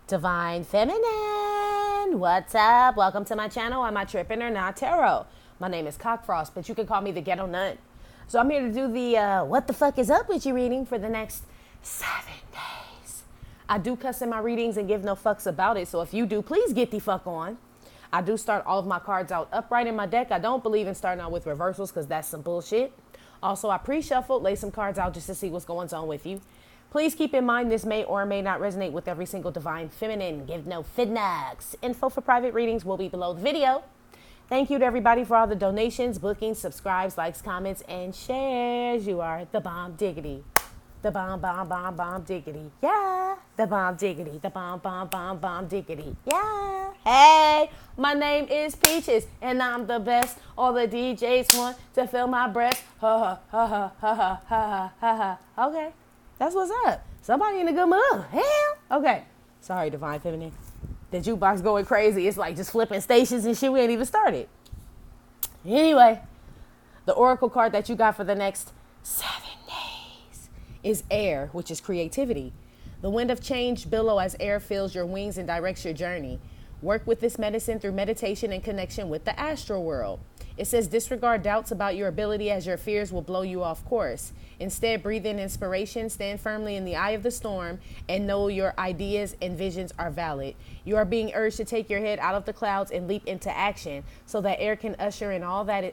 Divine Feminine, what's up? Welcome to my channel. I'm not tripping or not tarot. My name is Cockfrost, but you can call me the Ghetto Nun. So I'm here to do the what the fuck is up with you reading for the next 7 days. I do cuss in my readings and give no fucks about it. So if you do, please get the fuck on. I do start all of my cards out upright in my deck. I don't believe in starting out with reversals because that's some bullshit. Also, I pre-shuffled, lay some cards out just to see what's going on with you. Please keep in mind this may or may not resonate with every single Divine Feminine. Give no feedbacks. Info for private readings will be below the video. Thank you to everybody for all the donations, bookings, subscribes, likes, comments, and shares. You are the bomb diggity. The bomb, bomb, bomb, bomb diggity. Yeah. The bomb diggity. The bomb, bomb, bomb, bomb diggity. Yeah. Hey, my name is Peaches, and I'm the best. All the DJs want to fill my breast. Ha ha ha ha ha ha ha ha. Okay. That's what's up. Somebody in a good mood. Hell. Okay. Sorry, Divine Feminine. The jukebox going crazy. It's like just flipping stations and shit. We ain't even started. Anyway, the oracle card that you got for the next 7 days is air, which is creativity. The wind of change billow as air fills your wings and directs your journey. Work with this medicine through meditation and connection with the astral world. It says disregard doubts about your ability as your fears will blow you off course. Instead, breathe in inspiration, stand firmly in the eye of the storm, and know your ideas and visions are valid. You are being urged to take your head out of the clouds and leap into action so that air can usher in all that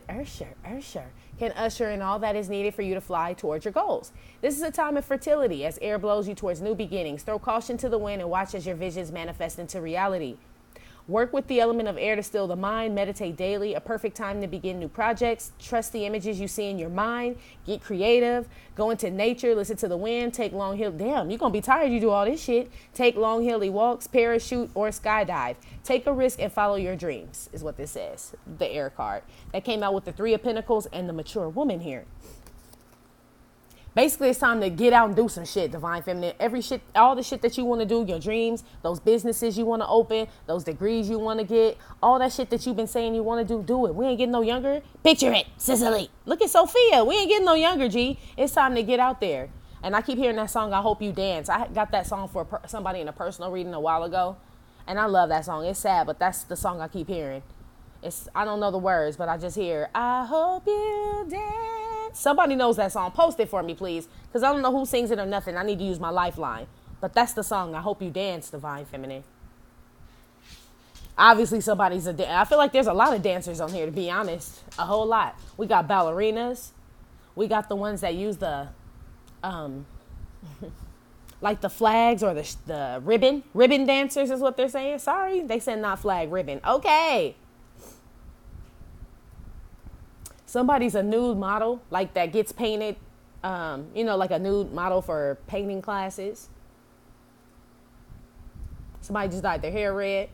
is needed for you to fly towards your goals. This is a time of fertility as air blows you towards new beginnings. Throw caution to the wind and watch as your visions manifest into reality. Work with the element of air to still the mind. Meditate daily. A perfect time to begin new projects. Trust the images you see in your mind. Get creative. Go into nature. Listen to the wind. Take long hill. Damn, you're going to be tired. You do all this shit. Take long hilly walks, parachute, or skydive. Take a risk and follow your dreams is what this says. The air card. That came out with the 3 of Pentacles and the mature woman here. Basically, it's time to get out and do some shit, Divine Feminine. Every shit, all the shit that you want to do, your dreams, those businesses you want to open, those degrees you want to get, all that shit that you've been saying you want to do it. We ain't getting no younger. Picture it, Sicily. Look at Sophia. We ain't getting no younger, G. It's time to get out there. And I keep hearing that song, I Hope You Dance. I got that song for somebody in a personal reading a while ago. And I love that song. It's sad, but that's the song I keep hearing. I don't know the words, but I just hear, I hope you dance. Somebody knows that song. Post it for me, please. Because I don't know who sings it or nothing. I need to use my lifeline. But that's the song. I hope you dance, Divine Feminine. Obviously, somebody's a dancer. I feel like there's a lot of dancers on here, to be honest. A whole lot. We got ballerinas. We got the ones that use the, like the flags or the ribbon. Ribbon dancers is what they're saying. Sorry, they said not flag, ribbon. Okay. Somebody's a nude model, like that gets painted, like a nude model for painting classes. Somebody just dyed their hair red.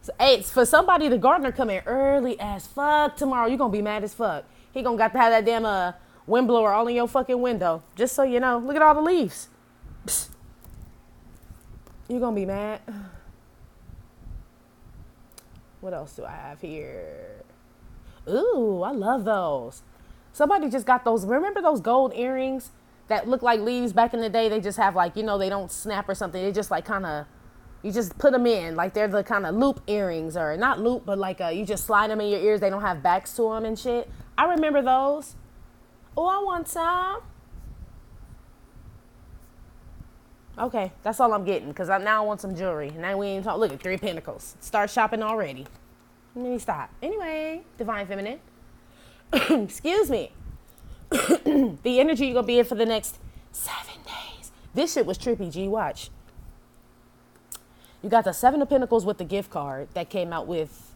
So, hey, it's for somebody, the gardener coming early as fuck tomorrow. You're going to be mad as fuck. He going to got to have that damn windblower all in your fucking window. Just so you know, look at all the leaves. Psst. You're going to be mad. What else do I have here? Ooh, I love those. Somebody just got those. Remember those gold earrings that look like leaves back in the day? They just have like, they don't snap or something. They just like kind of, you just put them in. Like they're the kind of loop earrings, or not loop, but like you just slide them in your ears. They don't have backs to them and shit. I remember those. Oh, I want some. Okay, that's all I'm getting because now I want some jewelry. Now we ain't talking. Look at 3 Pentacles. Start shopping already. Let me stop. Anyway, Divine Feminine. Excuse me. The energy you're going to be in for the next 7 days. This shit was trippy, G. Watch. You got the 7 of Pentacles with the gift card that came out with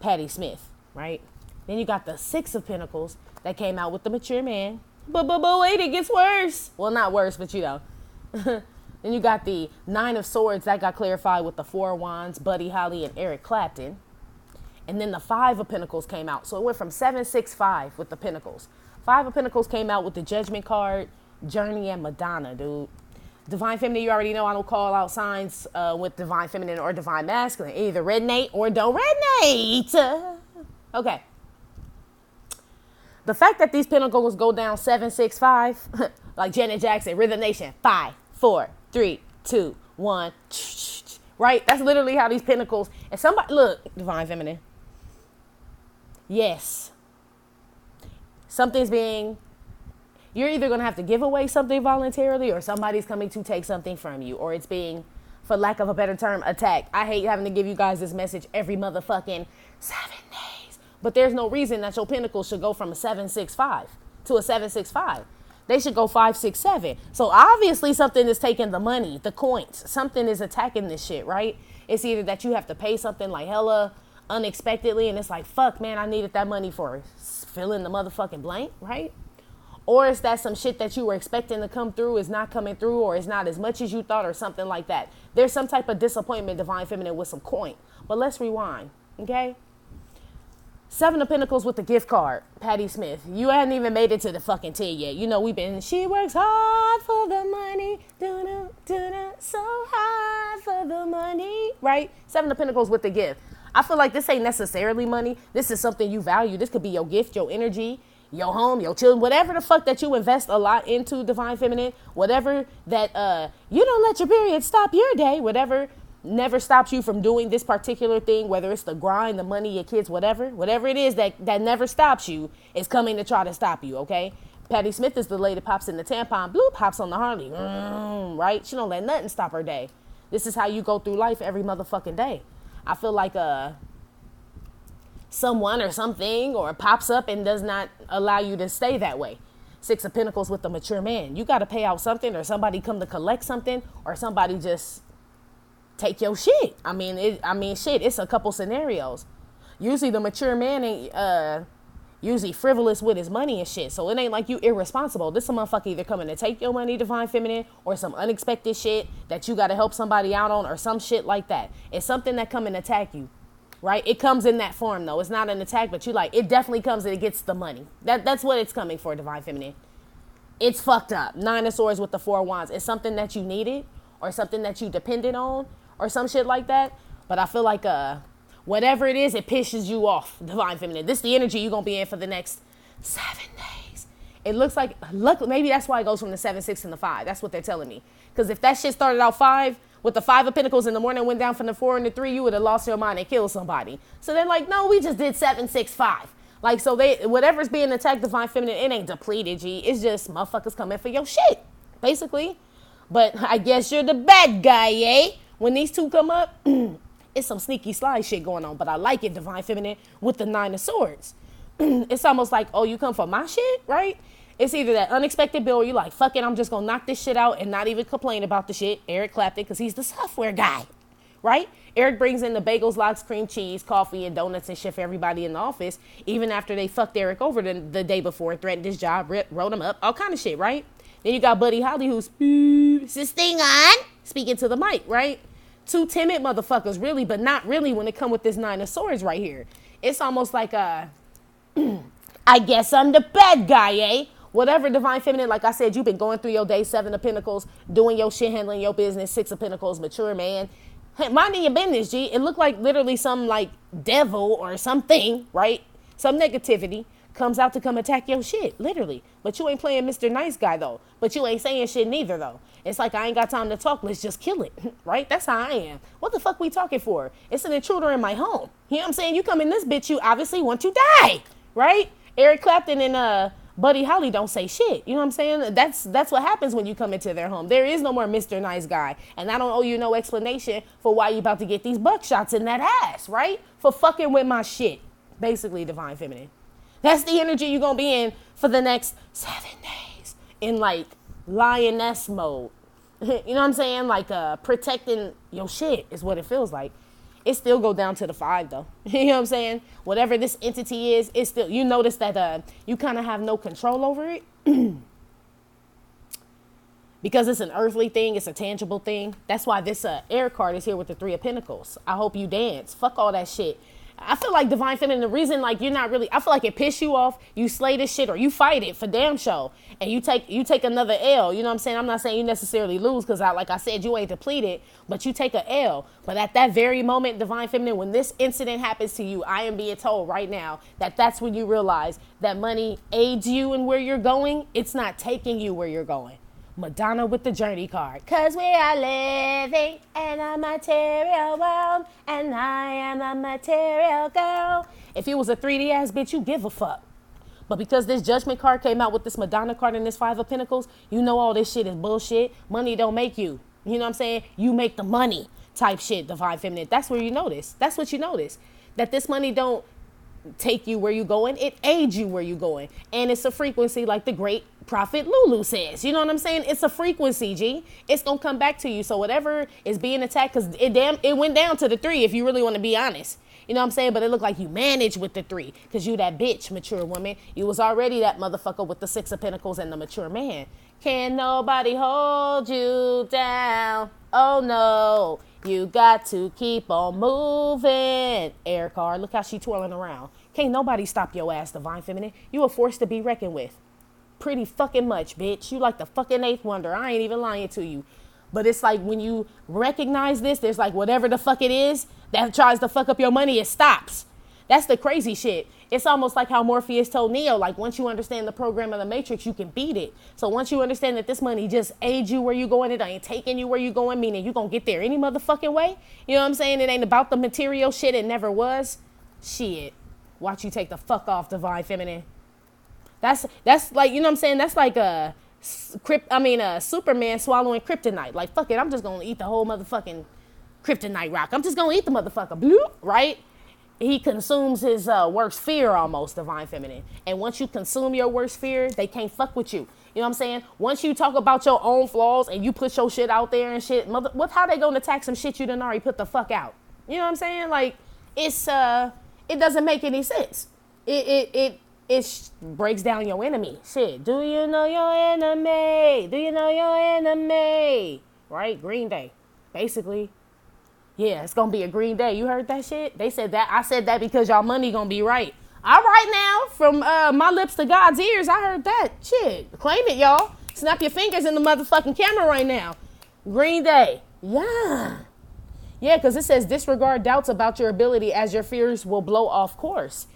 Patti Smith, right? Then you got the 6 of Pentacles that came out with the mature man. But wait, it gets worse. Well, not worse, but Then you got the 9 of Swords that got clarified with the 4 of Wands, Buddy Holly, and Eric Clapton. And then the 5 of Pentacles came out. So it went from 7, 6, 5 with the Pentacles. 5 of Pentacles came out with the Judgment card, Journey, and Madonna, dude. Divine Feminine, you already know I don't call out signs with Divine Feminine or Divine Masculine. Either resonate or don't resonate. Okay. The fact that these Pentacles go down 7, 6, 5, like Janet Jackson, Rhythm Nation, 5, 4, 3, 2, 1, right? That's literally how these pentacles, and somebody, look, divine feminine. Yes. Something's being, you're either going to have to give away something voluntarily, or somebody's coming to take something from you, or it's being, for lack of a better term, attacked. I hate having to give you guys this message every motherfucking 7 days. But there's no reason that your pentacles should go from a 7-6-5 to a 7-6-5. They should go 5-6-7. So obviously something is taking the money, the coins. Something is attacking this shit, right? It's either that you have to pay something like hella unexpectedly, and it's like, fuck, man, I needed that money for fill in the motherfucking blank, right? Or it's that some shit that you were expecting to come through is not coming through, or it's not as much as you thought, or something like that. There's some type of disappointment, divine feminine, with some coin. But let's rewind, okay? 7 of Pentacles with the gift card, Patti Smith. You hadn't even made it to the fucking 10 yet. You know, we've been, she works hard for the money, so hard for the money, right? 7 of Pentacles with the gift. I feel like this ain't necessarily money. This is something you value. This could be your gift, your energy, your home, your children, whatever the fuck that you invest a lot into, divine feminine, whatever that, you don't let your period stop your day, whatever never stops you from doing this particular thing, whether it's the grind, the money, your kids, whatever it is that never stops you is coming to try to stop you, okay? Patti Smith is the lady that pops in the tampon, bloop, hops on the Harley, right? She don't let nothing stop her day. This is how you go through life every motherfucking day. I feel like someone or something or pops up and does not allow you to stay that way. 6 of Pentacles with the mature man. You got to pay out something, or somebody come to collect something, or somebody just take your shit. I mean, shit, it's a couple scenarios. Usually the mature man ain't usually frivolous with his money and shit. So it ain't like you irresponsible. This a motherfucker either coming to take your money, divine feminine, or some unexpected shit that you got to help somebody out on, or some shit like that. It's something that come and attack you, right? It comes in that form though. It's not an attack, but you like, it definitely comes and it gets the money. That's what it's coming for, divine feminine. It's fucked up. 9 of Swords with the 4 of Wands. It's something that you needed, or something that you depended on, or some shit like that. But I feel like whatever it is, it pisses you off, divine feminine. This is the energy you're going to be in for the next 7 days. It looks like, maybe that's why it goes from the 7, 6, and the 5. That's what they're telling me. Because if that shit started out 5, with the 5 of Pentacles in the morning, went down from the 4 and the 3, you would have lost your mind and killed somebody. So they're like, no, we just did 7, 6, 5. Like, so whatever's being attacked, divine feminine, it ain't depleted, G. It's just motherfuckers coming for your shit, basically. But I guess you're the bad guy, eh? When these two come up, it's some sneaky slide shit going on. But I like it, divine feminine, with the 9 of Swords. It's almost like, oh, you come for my shit, right? It's either that unexpected bill, or you like, fuck it, I'm just gonna knock this shit out and not even complain about the shit. Eric Clapton, because he's the software guy, right? Eric brings in the bagels, lox, cream cheese, coffee, and donuts and shit for everybody in the office, even after they fucked Eric over the day before, threatened his job, wrote him up, all kind of shit, right? Then you got Buddy Holly, who's, is this thing on? Speaking to the mic, right? 2 timid motherfuckers, really, but not really when it come with this 9 of Swords right here. It's almost like I guess I'm the bad guy, eh? Whatever, divine feminine, like I said, you've been going through your day, 7 of Pentacles, doing your shit, handling your business, 6 of Pentacles, mature man. Hey, minding your business, G. It looked like literally some like devil or something, right? Some negativity comes out to come attack your shit, literally. But you ain't playing Mr. Nice Guy, though. But you ain't saying shit neither, though. It's like, I ain't got time to talk. Let's just kill it, right? That's how I am. What the fuck we talking for? It's an intruder in my home. You know what I'm saying? You come in this bitch, you obviously want to die, right? Eric Clapton and Buddy Holly don't say shit. You know what I'm saying? That's what happens when you come into their home. There is no more Mr. Nice Guy. And I don't owe you no explanation for why you about to get these buckshots in that ass, right? For fucking with my shit. Basically, divine feminine. That's the energy you're going to be in for the next 7 days. In like lioness mode. You know what I'm saying? Like protecting your shit is what it feels like. It still go down to the 5 though. You know what I'm saying? Whatever this entity is, it's still, you notice that you kind of have no control over it. Because it's an earthly thing, it's a tangible thing. That's why this air card is here with the 3 of Pentacles. I hope you dance. Fuck all that shit. I feel like divine feminine, the reason like you're not really, I feel like it piss you off, you slay this shit or you fight it for damn show, and you take another L. You know what I'm saying? I'm not saying you necessarily lose, because like I said, you ain't depleted, but you take a L. But at that very moment, divine feminine, when this incident happens to you, I am being told right now that that's when you realize that money aids you in where you're going. It's not taking you where you're going. Madonna with the Journey card. Cause we are living in a material world, and I am a material girl. If it was a 3D ass bitch, you give a fuck. But because this Judgment card came out with this Madonna card and this Five of Pentacles, you know all this shit is bullshit. Money don't make you. You know what I'm saying? You make the money type shit, Divine Feminine. That's where you notice. That's what you notice. That this money don't take you where you going. It aids you where you going. And it's a frequency like the great prophet Lulu says. You know what I'm saying? It's a frequency, G. It's going to come back to you. So whatever is being attacked, because it went down to the 3 if you really want to be honest. You know what I'm saying? But it looked like you managed with the 3 because you that bitch, mature woman. You was already that motherfucker with the 6 of Pentacles and the mature man. Can nobody hold you down? Oh, no. You got to keep on moving. Air card. Look how she twirling around. Can't nobody stop your ass, Divine Feminine. You a force to be reckoned with. Pretty fucking much, bitch. You like the fucking 8th wonder. I ain't even lying to you. But it's like when you recognize this, there's like whatever the fuck it is that tries to fuck up your money, it stops. That's the crazy shit. It's almost like how Morpheus told Neo, like once you understand the program of the Matrix, you can beat it. So once you understand that this money just aids you where you going, it ain't taking you where you going, meaning you gonna get there any motherfucking way. You know what I'm saying? It ain't about the material shit. It never was. Shit. Watch you take the fuck off, Divine Feminine. That's like, you know what I'm saying? That's like a Superman swallowing kryptonite. Like, fuck it, I'm just gonna eat the whole motherfucking kryptonite rock. I'm just gonna eat the motherfucker. Bloop, right? He consumes his worst fear almost, Divine Feminine. And once you consume your worst fear, they can't fuck with you. You know what I'm saying? Once you talk about your own flaws and you put your shit out there and shit, how they gonna attack some shit you done already put the fuck out? You know what I'm saying? Like, it doesn't make any sense. It breaks down your enemy. Shit. Do you know your enemy? Do you know your enemy? Right? Green Day. Basically. Yeah, it's going to be a green day. You heard that shit? They said that. I said that because y'all money going to be right. All right now. From my lips to God's ears, I heard that. Shit. Claim it, y'all. Snap your fingers in the motherfucking camera right now. Green day. Yeah. Yeah, because it says disregard doubts about your ability as your fears will blow off course.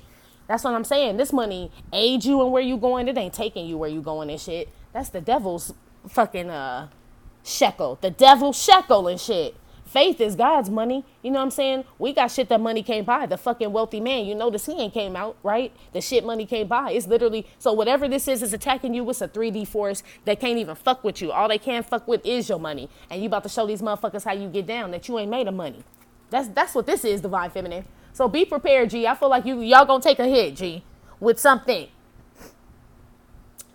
That's what I'm saying. This money aids you in where you going. It ain't taking you where you going and shit. That's the devil's fucking shekel. The devil's shekel and shit. Faith is God's money. You know what I'm saying? We got shit that money can't buy. The fucking wealthy man, you notice he ain't came out, right? The shit money can't buy. It's literally, so whatever this is attacking you, it's a 3D force that can't even fuck with you. All they can fuck with is your money. And you about to show these motherfuckers how you get down, that you ain't made of money. That's what this is, Divine Feminine. So be prepared, G. I feel like y'all gonna take a hit, G, with something.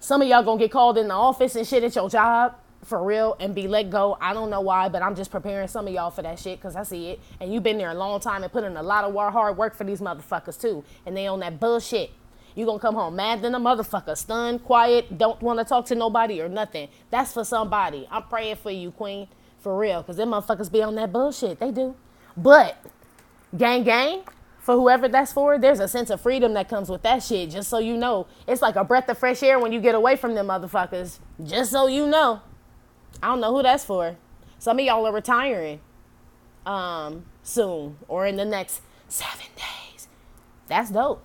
Some of y'all gonna get called in the office and shit at your job. For real, and be let go. I don't know why, but I'm just preparing some of y'all for that shit because I see it. And you've been there a long time and put in a lot of hard work for these motherfuckers too. And they on that bullshit. You gonna come home mad than a motherfucker, stunned, quiet, don't want to talk to nobody or nothing. That's for somebody. I'm praying for you, Queen, for real, because them motherfuckers be on that bullshit. They do. But gang, for whoever that's for, there's a sense of freedom that comes with that shit. Just so you know, it's like a breath of fresh air when you get away from them motherfuckers. Just so you know. I don't know who that's for. Some of y'all are retiring soon or in the next 7 days. That's dope.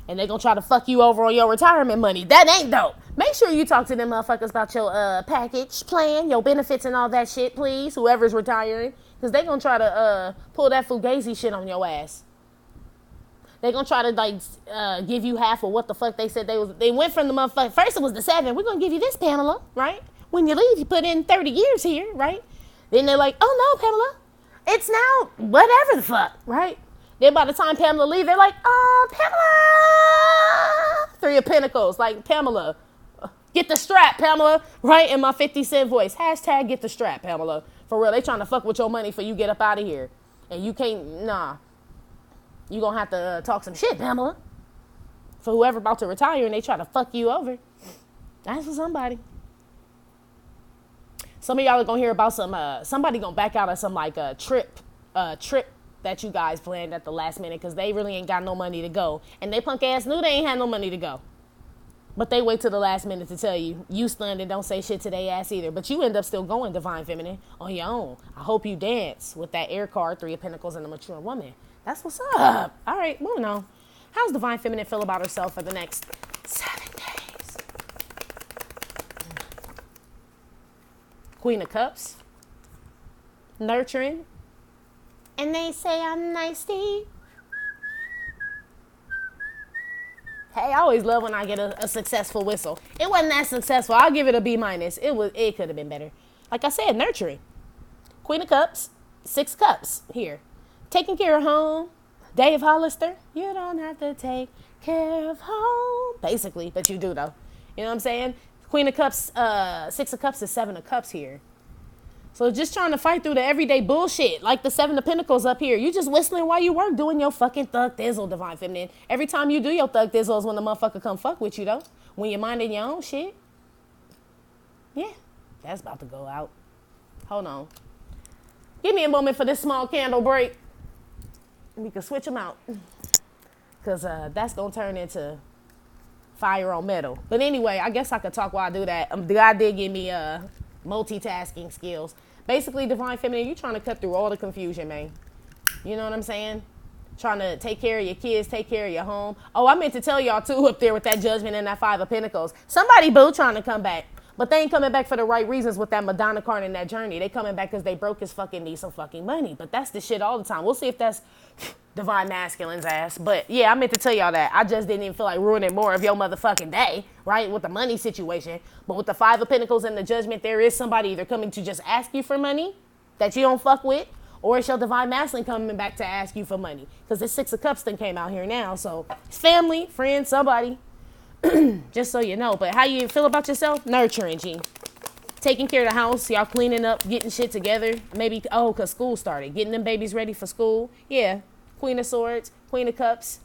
And they gonna try to fuck you over on your retirement money. That ain't dope. Make sure you talk to them motherfuckers about your package plan, your benefits and all that shit, please. Whoever's retiring. Because they gonna try to pull that fugazi shit on your ass. They gonna try to give you half of what the fuck they said they went from the motherfucker. First it was the 7. We're gonna give you this, Pamela, right? When you leave, you put in 30 years here, right? Then they're like, oh no, Pamela, it's now whatever the fuck, right? Then by the time Pamela leave, they're like, oh, Pamela, 3 of Pentacles, like, Pamela, get the strap, Pamela, right? In my 50 Cent voice, hashtag get the strap, Pamela. For real, they trying to fuck with your money for you get up out of here. And you can't, nah. You gonna have to talk some shit, Pamela. For whoever about to retire and they try to fuck you over. That's for somebody. Some of y'all are gonna hear about somebody gonna back out of some like a trip that you guys planned at the last minute because they really ain't got no money to go. And they punk ass knew they ain't had no money to go. But they wait till the last minute to tell you. You stunned and don't say shit to their ass either. But you end up still going, Divine Feminine, on your own. I hope you dance with that air card, 3 of Pentacles, and a mature woman. That's what's up. All right, moving on. How's Divine Feminine feel about herself for the next 7 days? Queen of Cups. Nurturing. And they say I'm nasty. Hey, I always love when I get a successful whistle. It wasn't that successful. I'll give it a B-. It could have been better. Like I said, nurturing. Queen of Cups. 6 cups here. Taking care of home. Dave Hollister. You don't have to take care of home. Basically, but you do though. You know what I'm saying? Queen of Cups, 6 of Cups is 7 of Cups here. So just trying to fight through the everyday bullshit, like the 7 of Pentacles up here. You just whistling while you work, doing your fucking thug thizzle, Divine Feminine. Every time you do your thug thizzle is when the motherfucker come fuck with you, though. When you're minding your own shit. Yeah, that's about to go out. Hold on. Give me a moment for this small candle break. We can switch them out. Because that's going to turn into fire on metal. But anyway, I guess I could talk while I do that. God did give me multitasking skills. Basically, Divine Feminine, you're trying to cut through all the confusion, man. You know what I'm saying? Trying to take care of your kids, take care of your home. Oh, I meant to tell y'all too up there with that Judgment and that 5 of Pentacles. Somebody boo trying to come back. But they ain't coming back for the right reasons with that Madonna card and that journey. They coming back because they broke his fucking need some fucking money. But that's the shit all the time. We'll see if that's Divine Masculine's ass. But yeah, I meant to tell y'all that. I just didn't even feel like ruining more of your motherfucking day, right? With the money situation. But with the 5 of Pentacles and the Judgment, there is somebody either coming to just ask you for money that you don't fuck with, or it's your Divine Masculine coming back to ask you for money. Because the 6 of Cups thing came out here now. So it's family, friends, somebody. Just so you know. But how you feel about yourself? Nurturing, G. Taking care of the house. Y'all cleaning up, getting shit together. Maybe, because school started. Getting them babies ready for school. Yeah. Queen of Swords, Queen of Cups.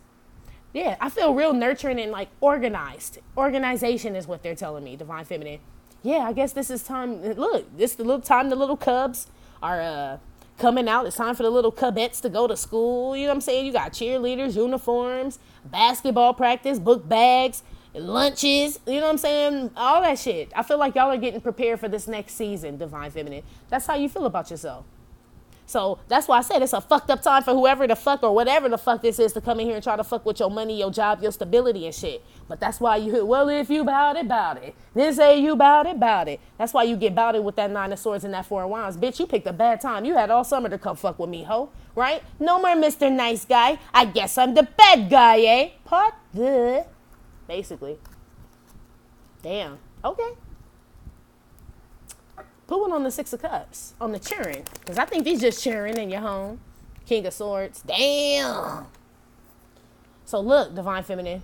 Yeah, I feel real nurturing and like organized. Organization is what they're telling me, Divine Feminine. Yeah, I guess this is time. Look, this is the little time the little cubs are coming out. It's time for the little cubettes to go to school. You know what I'm saying? You got cheerleaders, uniforms, basketball practice, book bags, lunches. You know what I'm saying? All that shit. I feel like y'all are getting prepared for this next season, Divine Feminine. That's how you feel about yourself. So that's why I said it's a fucked up time for whoever the fuck or whatever the fuck this is to come in here and try to fuck with your money, your job, your stability and shit. But that's why you, well, if you bout it. Then say you bout it. That's why you get bouted with that 9 of Swords and that 4 of Wands. Bitch, you picked a bad time. You had all summer to come fuck with me, ho. Right? No more Mr. Nice Guy. I guess I'm the bad guy, eh? Part the. Basically. Damn. Okay. Put one on the 6 of Cups, on the cheering. Because I think these just cheering in your home. King of Swords. Damn. So look, Divine Feminine.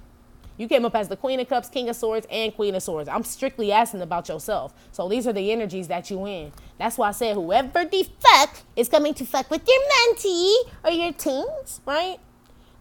You came up as the Queen of Cups, King of Swords, and Queen of Swords. I'm strictly asking about yourself. So these are the energies that you in. That's why I said whoever the fuck is coming to fuck with your mentee or your teens, right?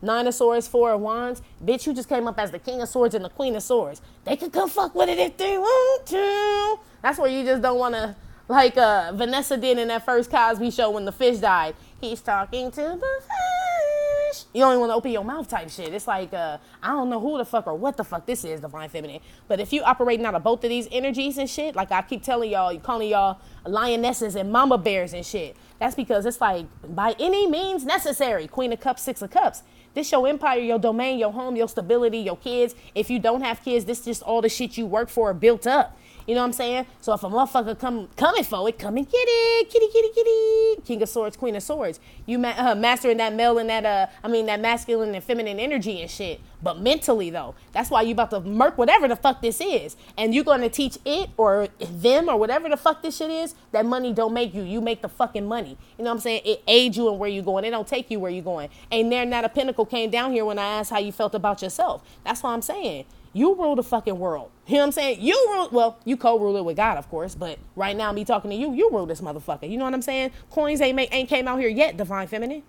9 of Swords, 4 of Wands. Bitch, you just came up as the King of Swords and the Queen of Swords. They could come fuck with it if they want to. That's where you just don't want to. Like Vanessa did in that first Cosby show when the fish died. He's talking to the fish. You don't even want to open your mouth type shit. It's like, I don't know who the fuck or what the fuck this is, Divine Feminine. But if you operating out of both of these energies and shit, like I keep telling y'all, calling y'all lionesses and mama bears and shit. That's because it's like, by any means necessary. Queen of Cups, 6 of Cups. This your empire, your domain, your home, your stability, your kids. If you don't have kids, this just all the shit you work for built up. You know what I'm saying? So if a motherfucker coming for it, come and get it. Kitty, kitty, kitty. King of Swords, Queen of Swords. You mastering that male and that masculine and feminine energy and shit. But mentally, though, that's why you about to murk whatever the fuck this is. And you're going to teach it or them or whatever the fuck this shit is, that money don't make you. You make the fucking money. You know what I'm saying? It aids you in where you're going. It don't take you where you're going. And there, not a pinnacle came down here when I asked how you felt about yourself. That's what I'm saying. You rule the fucking world. You know what I'm saying? You rule, well, you co-rule it with God, of course, but right now me talking to you, you rule this motherfucker. You know what I'm saying? Coins ain't came out here yet, Divine Feminine.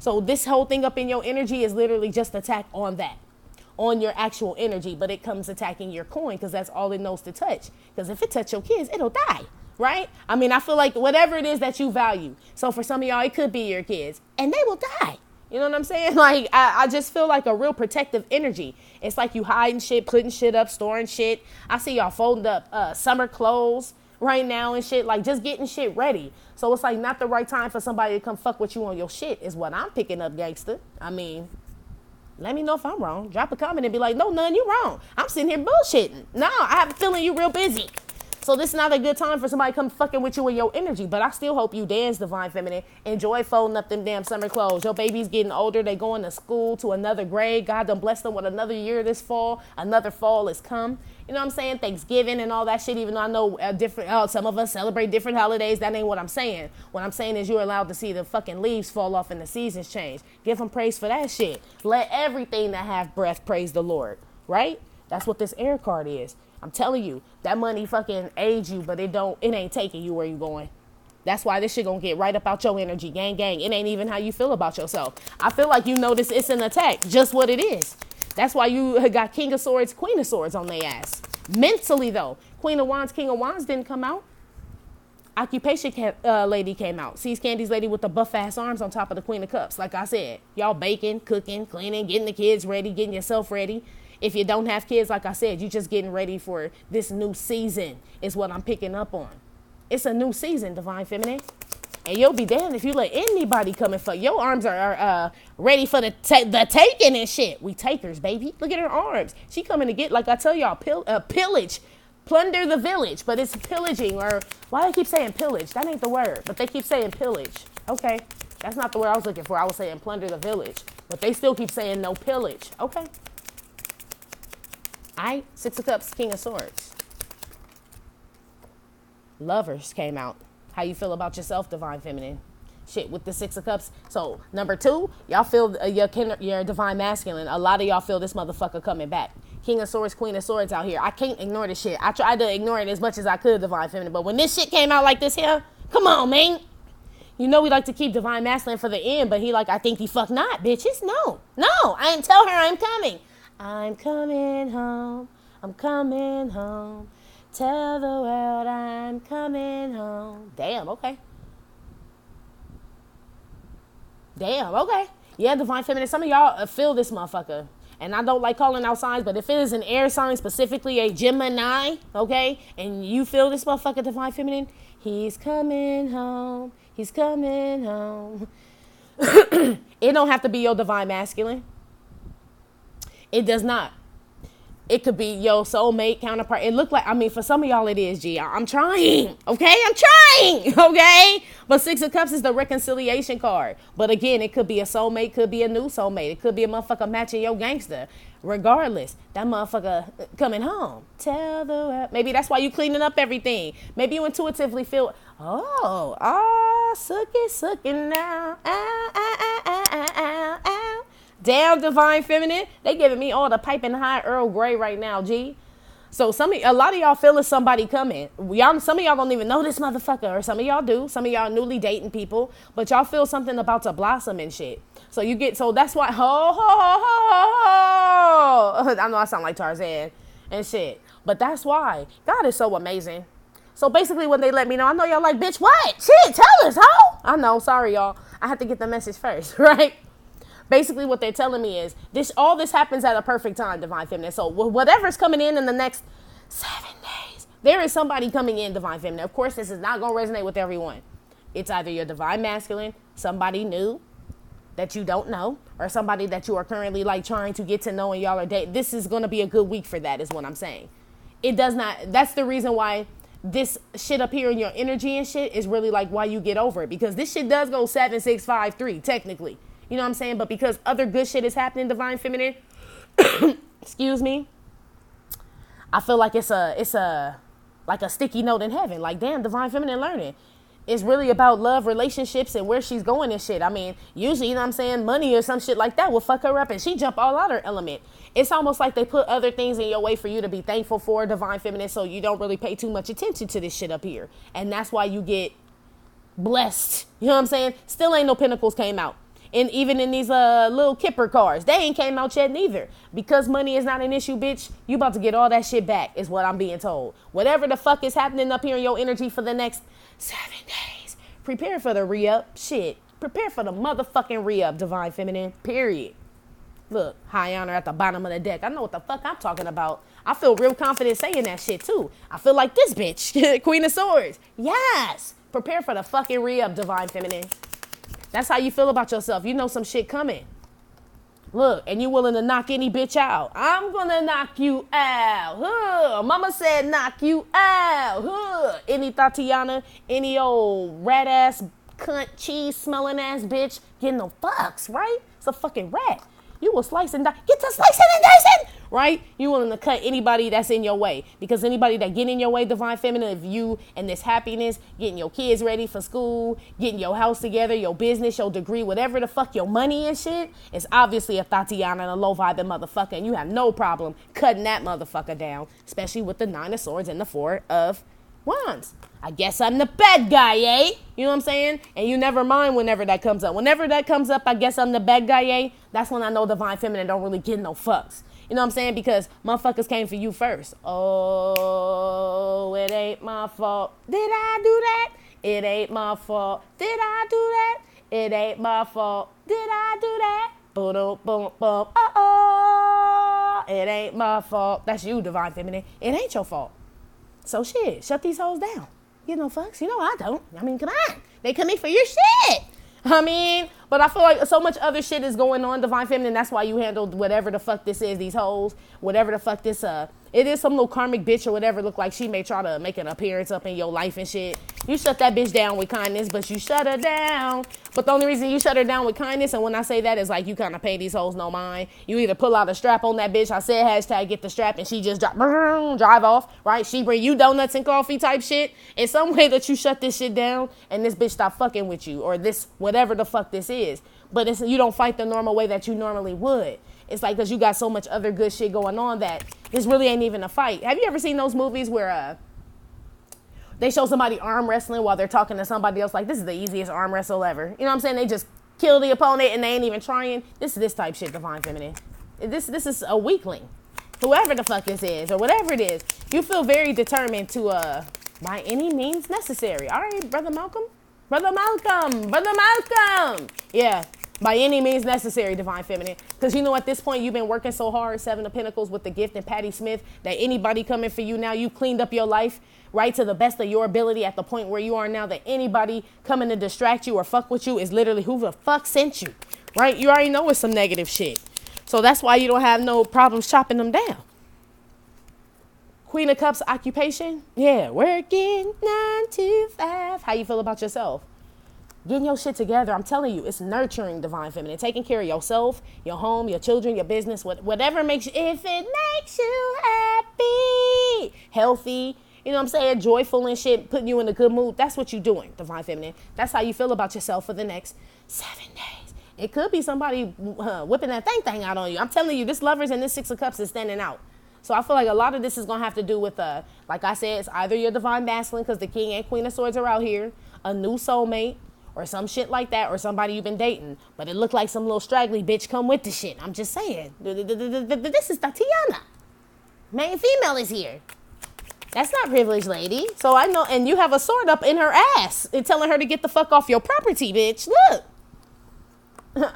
So this whole thing up in your energy is literally just attack on that, on your actual energy, but it comes attacking your coin because that's all it knows to touch. Because if it touch your kids, it'll die, right? I mean, I feel like whatever it is that you value. So for some of y'all, it could be your kids, and they will die. You know what I'm saying? Like, I just feel like a real protective energy. It's like you hiding shit, putting shit up, storing shit. I see y'all folding up summer clothes right now and shit, like just getting shit ready. So it's like not the right time for somebody to come fuck with you on your shit is what I'm picking up, gangster. I mean, let me know if I'm wrong. Drop a comment and be like, no, none, you wrong. I'm sitting here bullshitting. No, I have a feeling you real busy. So this is not a good time for somebody come fucking with you in your energy. But I still hope you dance, Divine Feminine. Enjoy folding up them damn summer clothes. Your baby's getting older. They going to school to another grade. God done blessed them with another year this fall. Another fall has come. You know what I'm saying? Thanksgiving and all that shit, even though I know some of us celebrate different holidays. That ain't what I'm saying. What I'm saying is you're allowed to see the fucking leaves fall off and the seasons change. Give them praise for that shit. Let everything that have breath praise the Lord, right? That's what this air card is. I'm telling you, that money fucking aids you, but it ain't taking you where you going. That's why this shit gonna get right up out your energy. Gang, gang. It ain't even how you feel about yourself. I feel like you notice it's an attack. Just what it is. That's why you got King of Swords, Queen of Swords on their ass. Mentally, though. Queen of Wands, King of Wands didn't come out. Occupation lady came out. Sees Candy's lady with the buff-ass arms on top of the Queen of Cups. Like I said, y'all baking, cooking, cleaning, getting the kids ready, getting yourself ready. If you don't have kids, like I said, you just getting ready for this new season is what I'm picking up on. It's a new season, Divine Feminine. And you'll be damned if you let anybody come and fuck. Your arms are ready for the taking and shit. We takers, baby. Look at her arms. She coming to get, like I tell y'all, pillage. Plunder the village. But it's pillaging. Or why do they keep saying pillage? That ain't the word. But they keep saying pillage. Okay. That's not the word I was looking for. I was saying plunder the village. But they still keep saying no pillage. Okay. Alright. Six of Cups, King of Swords. Lovers came out. How you feel about yourself, Divine Feminine? Shit, with the Six of Cups. So, number 2, y'all feel your Divine Masculine. A lot of y'all feel this motherfucker coming back. King of Swords, Queen of Swords out here. I can't ignore this shit. I tried to ignore it as much as I could, Divine Feminine. But when this shit came out like this here, come on, man. You know we like to keep Divine Masculine for the end, but he like, I think he fuck not, bitches. No, I didn't tell her I'm coming. I'm coming home. I'm coming home. Tell the world I'm coming home. Damn, okay. Yeah, Divine Feminine. Some of y'all feel this motherfucker. And I don't like calling out signs, but if it is an air sign, specifically a Gemini, okay, and you feel this motherfucker, Divine Feminine, he's coming home. He's coming home. It don't have to be your Divine Masculine. It does not. It could be your soulmate, counterpart. It looked like, I mean, for some of y'all it is, G. I'm trying, okay? I'm trying, okay? But Six of Cups is the reconciliation card. But again, it could be a soulmate, could be a new soulmate. It could be a motherfucker matching your gangster. Regardless, that motherfucker coming home. Tell the world. Maybe that's why you cleaning up everything. Maybe you intuitively feel, suck it now. Ow. Damn, Divine Feminine. They giving me all the piping hot Earl Grey right now, G. So a lot of y'all feeling somebody coming. Some of y'all don't even know this motherfucker, or some of y'all do. Some of y'all newly dating people, but y'all feel something about to blossom and shit. So that's why, I know I sound like Tarzan and shit, but that's why God is so amazing. So basically when they let me know, I know y'all like, bitch, what? Shit, tell us, ho. I know, sorry, y'all. I had to get the message first, right? Basically, what they're telling me is all this happens at a perfect time, Divine Feminine. So whatever's coming in the next 7 days, there is somebody coming in, Divine Feminine. Of course, this is not going to resonate with everyone. It's either your Divine Masculine, somebody new that you don't know, or somebody that you are currently like trying to get to know and y'all are dating. This is going to be a good week for that, is what I'm saying. It does not. That's the reason why this shit up here in your energy and shit is really like why you get over it, because this shit does go 7, 6, 5, 3 technically. You know what I'm saying? But because other good shit is happening, Divine Feminine, excuse me, I feel like it's like a sticky note in heaven. Like, damn, Divine Feminine learning. It's really about love, relationships, and where she's going and shit. I mean, usually, you know what I'm saying, money or some shit like that will fuck her up and she jump all out her element. It's almost like they put other things in your way for you to be thankful for, Divine Feminine, so you don't really pay too much attention to this shit up here. And that's why you get blessed. You know what I'm saying? Still ain't no Pentacles came out. And even in these little Kipper cards, they ain't came out yet neither. Because money is not an issue, bitch, you about to get all that shit back, is what I'm being told. Whatever the fuck is happening up here in your energy for the next 7 days, prepare for the re-up. Shit, prepare for the motherfucking re-up, Divine Feminine, period. Look, high honor at the bottom of the deck. I know what the fuck I'm talking about. I feel real confident saying that shit, too. I feel like this bitch, Queen of Swords. Yes, prepare for the fucking re-up, Divine Feminine. That's how you feel about yourself. You know some shit coming. Look, and you willing to knock any bitch out. I'm gonna knock you out. Huh. Mama said knock you out. Huh. Any Tatiana, any old rat ass, cunt, cheese smelling ass bitch getting no fucks, right? It's a fucking rat. You will slice and dice. Get to slicing and dicing, right? You willing to cut anybody that's in your way. Because anybody that get in your way, divine feminine, if you and this happiness, getting your kids ready for school, getting your house together, your business, your degree, whatever the fuck your money and shit, it's obviously a Tatiana and a low vibing motherfucker. And you have no problem cutting that motherfucker down, especially with the 9 of swords and the 4 of wands. I guess I'm the bad guy, eh? You know what I'm saying? And you never mind whenever that comes up. Whenever that comes up, I guess I'm the bad guy, eh? That's when I know divine feminine don't really get no fucks. You know what I'm saying? Because motherfuckers came for you first. Oh, it ain't my fault. Did I do that? It ain't my fault. Did I do that? It ain't my fault. Did I do that? Boom, boom, boom. Uh-oh. It ain't my fault. That's you, divine feminine. It ain't your fault. So shit, shut these hoes down. Get no fucks. You know I don't. I mean, come on. They come in for your shit. I mean, but I feel like so much other shit is going on, divine feminine. That's why you handled whatever the fuck this is, these hoes, whatever the fuck this, it is some little karmic bitch or whatever. Look like she may try to make an appearance up in your life and shit. You shut that bitch down with kindness, but you shut her down. But the only reason you shut her down with kindness, and when I say that, is like you kind of pay these hoes no mind. You either pull out a strap on that bitch. I said hashtag get the strap, and she just drive off, right? She bring you donuts and coffee type shit. In some way that you shut this shit down, and this bitch stop fucking with you, or this whatever the fuck this is. But it's, you don't fight the normal way that you normally would. It's like because you got so much other good shit going on that this really ain't even a fight. Have you ever seen those movies where they show somebody arm wrestling while they're talking to somebody else? Like, this is the easiest arm wrestle ever. You know what I'm saying? They just kill the opponent and they ain't even trying. This is this type shit, divine feminine. This is a weakling. Whoever the fuck this is or whatever it is, you feel very determined to by any means necessary. All right, Brother Malcolm. Brother Malcolm. Brother Malcolm. Yeah. By any means necessary, divine feminine. Because you know at this point you've been working so hard, 7 of Pentacles with the gift and Patty Smith, that anybody coming for you now, you cleaned up your life, right, to the best of your ability at the point where you are now, that anybody coming to distract you or fuck with you is literally who the fuck sent you, right? You already know it's some negative shit. So that's why you don't have no problems chopping them down. Queen of Cups occupation? Yeah, working 9 to 5. How you feel about yourself? Getting your shit together. I'm telling you, it's nurturing, divine feminine. Taking care of yourself, your home, your children, your business, whatever makes you, if it makes you happy, healthy, you know what I'm saying, joyful and shit, putting you in a good mood. That's what you're doing, divine feminine. That's how you feel about yourself for the next 7 days. It could be somebody whipping that thing out on you. I'm telling you, this Lovers and this 6 of Cups is standing out. So I feel like a lot of this is going to have to do with, like I said, it's either your divine masculine, because the King and Queen of Swords are out here, a new soulmate, or some shit like that, or somebody you've been dating. But it looked like some little straggly bitch come with the shit. I'm just saying. This is Tatiana. Main female is here. That's not privileged, lady. So I know, and you have a sword up in her ass and telling her to get the fuck off your property, bitch. Look.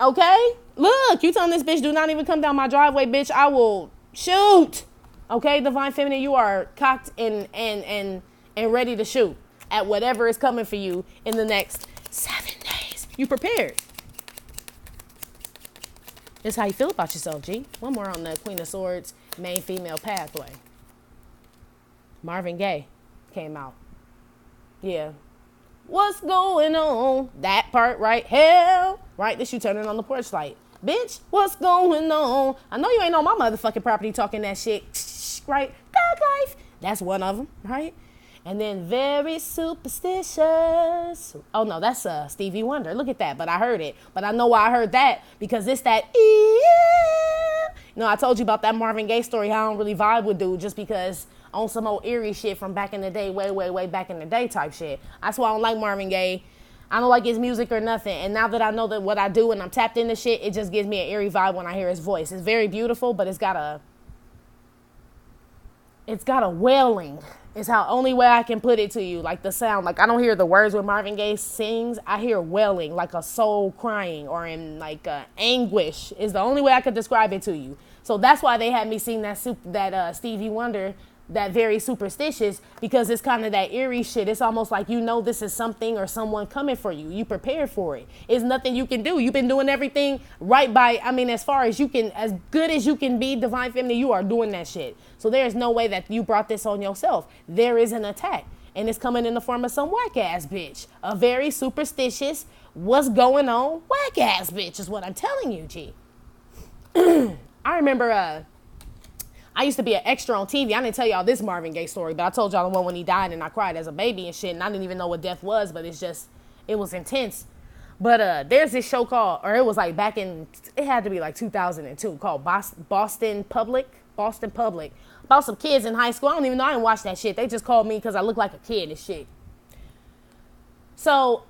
Okay? Look, you telling this bitch, do not even come down my driveway, bitch. I will shoot. Okay, divine feminine, you are cocked and ready to shoot at whatever is coming for you in the next 7 days. You prepared. That's how you feel about yourself, G. One more on the Queen of Swords main female pathway. Marvin Gaye came out. Yeah. What's going on? That part, right? Hell, right? This you turning on the porch light. Bitch, what's going on? I know you ain't on my motherfucking property talking that shit, right? Thug life. That's one of them, right? And then very superstitious. Oh, no, that's Stevie Wonder. Look at that. But I heard it. But I know why I heard that. Because it's that, I told you about that Marvin Gaye story, how I don't really vibe with dude just because on some old eerie shit from back in the day, way back in the day type shit. That's why I don't like Marvin Gaye. I don't like his music or nothing. And now that I know that what I do and I'm tapped into shit, it just gives me an eerie vibe when I hear his voice. It's very beautiful, but it's got a wailing. It's how only way I can put it to you, like the sound. Like I don't hear the words when Marvin Gaye sings. I hear wailing, like a soul crying or in like anguish is the only way I could describe it to you. So that's why they had me sing that Stevie Wonder that very superstitious, because it's kind of that eerie shit. It's almost like, you know, this is something or someone coming for you. You prepared for it. It's nothing you can do. You've been doing everything right by, I mean, as far as you can, as good as you can be, divine feminine, you are doing that shit. So there's no way that you brought this on yourself. There is an attack, and it's coming in the form of some whack ass bitch. A very superstitious, what's going on, whack ass bitch is what I'm telling you, G. I remember, I used to be an extra on TV. I didn't tell y'all this Marvin Gaye story, but I told y'all the one when he died and I cried as a baby and shit. And I didn't even know what death was, but it's just, it was intense. But there's this show called, or it was like back in, it had to be like 2002, called Boston Public. About some kids in high school. I don't even know. I didn't watch that shit. They just called me because I look like a kid and shit. So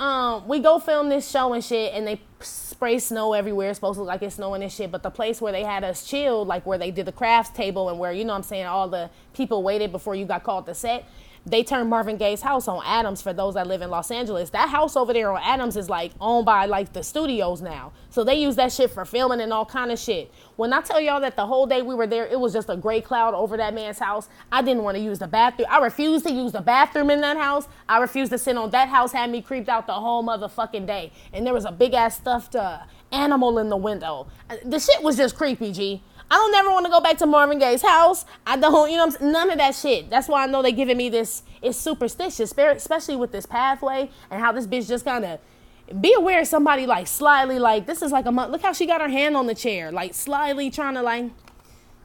we go film this show and shit, and they spray snow everywhere. It's supposed to look like it's snowing and shit. But the place where they had us chilled, like where they did the crafts table and where, you know what I'm saying, all the people waited before you got called to set, they turned Marvin Gaye's house on Adams. For those that live in Los Angeles, that house over there on Adams is like owned by like the studios now. So they use that shit for filming and all kind of shit. When I tell y'all that the whole day we were there, it was just a gray cloud over that man's house. I didn't want to use the bathroom. I refused to use the bathroom in that house. I refused to sit on that house. Had me creeped out the whole motherfucking day. And there was a big ass stuffed animal in the window. The shit was just creepy, G. I don't never want to go back to Marvin Gaye's house. I don't, you know, none of that shit. That's why I know they giving me this. It's superstitious, especially with this pathway and how this bitch just kind of, be aware of somebody like slyly, like this is like a month. Look how she got her hand on the chair, like slyly trying to like,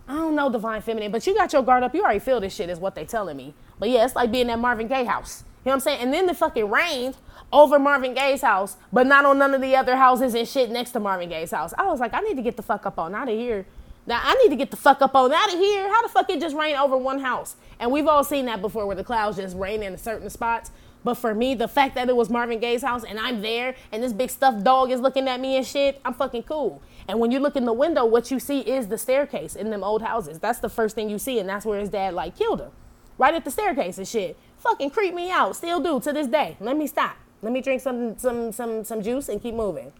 I don't know, divine feminine, but you got your guard up. You already feel this shit is what they telling me. But yeah, it's like being at Marvin Gaye house. You know what I'm saying? And then the fucking rained over Marvin Gaye's house, but not on none of the other houses and shit next to Marvin Gaye's house. I was like, I need to get the fuck up on out of here. Now, I need to get the fuck up on out of here. How the fuck it just rain over one house? And we've all seen that before where the clouds just rain in certain spots. But for me, the fact that it was Marvin Gaye's house and I'm there and this big stuffed dog is looking at me and shit, I'm fucking cool. And when you look in the window, what you see is the staircase in them old houses. That's the first thing you see, and that's where his dad like killed her. Right at the staircase and shit. Fucking creep me out. Still do to this day. Let me stop. Let me drink some juice and keep moving.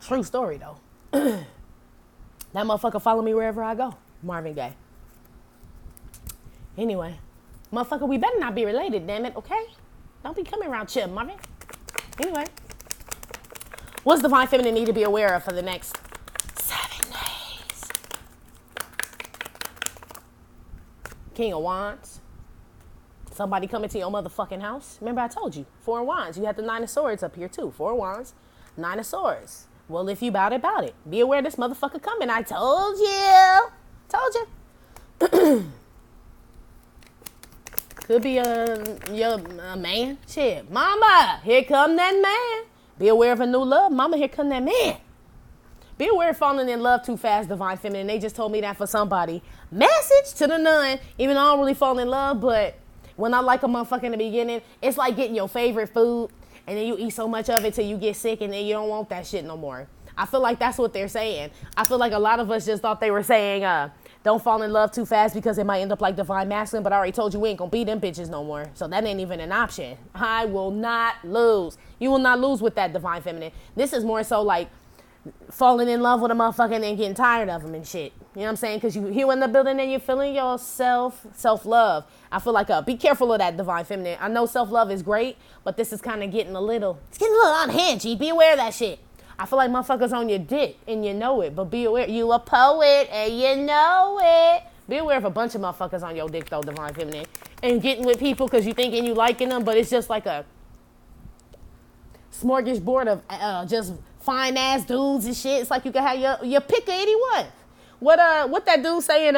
True story, though. That motherfucker follow me wherever I go. Marvin Gaye. Anyway, motherfucker, we better not be related, damn it, okay? Don't be coming around chill, Marvin. Anyway. What's divine feminine need to be aware of for the next 7 days? King of Wands. Somebody coming to your motherfucking house. Remember I told you, 4 of Wands. You had the 9 of Swords up here, too. 4 of Wands, 9 of Swords. Well, if you bout it. Be aware this motherfucker coming. I told you. Told you. Could be a man. Shit. Mama, here come that man. Be aware of a new love. Mama, here come that man. Be aware of falling in love too fast, divine feminine. They just told me that for somebody. Message to the nun. Even though I don't really fall in love, but when I like a motherfucker in the beginning, it's like getting your favorite food. And then you eat so much of it till you get sick and then you don't want that shit no more. I feel like that's what they're saying. I feel like a lot of us just thought they were saying, don't fall in love too fast because it might end up like divine masculine, but I already told you we ain't gonna be them bitches no more. So that ain't even an option. I will not lose. You will not lose with that divine feminine. This is more so like falling in love with a motherfucker and then getting tired of them and shit. You know what I'm saying? Because you here in the building and you're feeling yourself, self-love. I feel like, be careful of that divine feminine. I know self-love is great, but this is kind of getting a little unhinged, G. Be aware of that shit. I feel like motherfuckers on your dick and you know it, but be aware. You a poet and you know it. Be aware of a bunch of motherfuckers on your dick though, divine feminine. And getting with people because you thinking you liking them, but it's just like a smorgasbord of just fine ass dudes and shit. It's like you can have your pick of anyone. What that dude saying,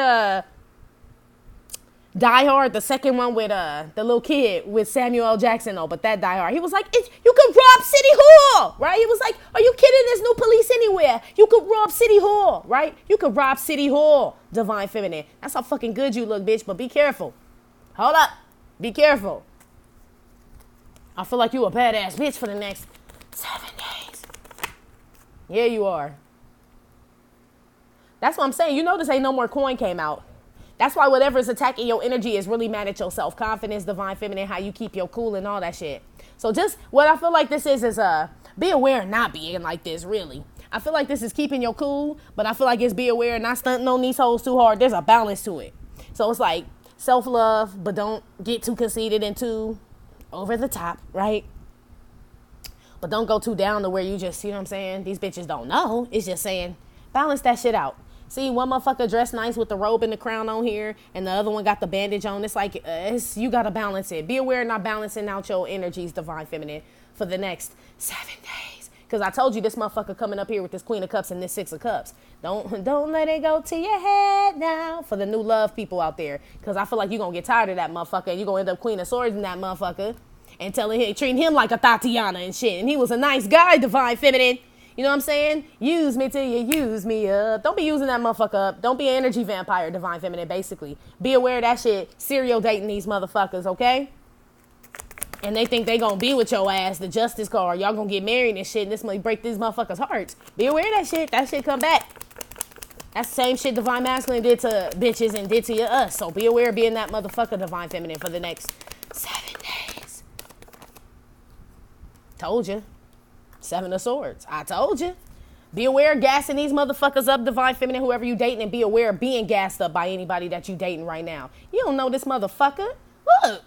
Die Hard, the second one with the little kid with Samuel L. Jackson, but that Die Hard. He was like, you could rob City Hall, right? He was like, are you kidding? There's no police anywhere. You could rob City Hall, right? You could rob City Hall, divine feminine. That's how fucking good you look, bitch, but be careful. Hold up. Be careful. I feel like you a badass bitch for the next 7 days. Yeah, you are. That's what I'm saying. You notice ain't no more coin came out. That's why whatever is attacking your energy is really mad at your self-confidence, divine feminine, how you keep your cool and all that shit. So just what I feel like this is be aware of not being like this, really. I feel like this is keeping your cool, but I feel like it's be aware, not stunting on these hoes too hard. There's a balance to it. So it's like self-love, but don't get too conceited and too over the top, right? But don't go too down to where you just, you know what I'm saying? These bitches don't know. It's just saying, balance that shit out. See, one motherfucker dressed nice with the robe and the crown on here, and the other one got the bandage on. It's like, you got to balance it. Be aware not balancing out your energies, Divine Feminine, for the next 7 days. Because I told you this motherfucker coming up here with this Queen of Cups and this Six of Cups. Don't let it go to your head now. For the new love people out there. Because I feel like you're going to get tired of that motherfucker, and you're going to end up Queen of Swords in that motherfucker. And treating him like a Tatiana and shit. And he was a nice guy, Divine Feminine. You know what I'm saying? Use me till you use me up. Don't be using that motherfucker up. Don't be an energy vampire, Divine Feminine, basically. Be aware of that shit. Serial dating these motherfuckers, okay? And they think they gonna be with your ass, the justice card. Y'all gonna get married and shit, and this might break these motherfuckers' hearts. Be aware of that shit. That shit come back. That's the same shit Divine Masculine did to bitches and did to us. So be aware of being that motherfucker, Divine Feminine, for the next 7 days. Told you. 7 of Swords. I told you. Be aware of gassing these motherfuckers up, Divine Feminine, whoever you dating, and be aware of being gassed up by anybody that you dating right now. You don't know this motherfucker. Look,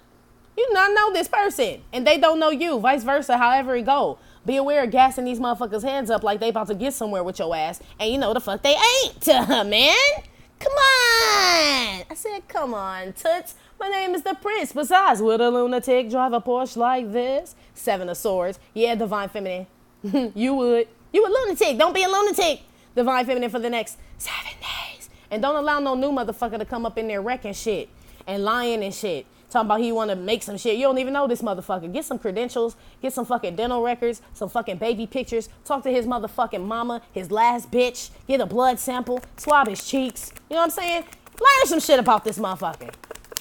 you not know this person, and they don't know you. Vice versa, however it go. Be aware of gassing these motherfuckers' hands up like they about to get somewhere with your ass, and you know the fuck they ain't, man. Come on. I said, come on, toots. My name is the Prince. Besides, would a lunatic drive a Porsche like this? 7 of Swords. Yeah, Divine Feminine. You would. You a lunatic. Don't be a lunatic. Divine Feminine for the next 7 days. And don't allow no new motherfucker to come up in there wrecking shit and lying and shit. Talking about he want to make some shit. You don't even know this motherfucker. Get some credentials. Get some fucking dental records. Some fucking baby pictures. Talk to his motherfucking mama. His last bitch. Get a blood sample. Swab his cheeks. You know what I'm saying? Learn some shit about this motherfucker.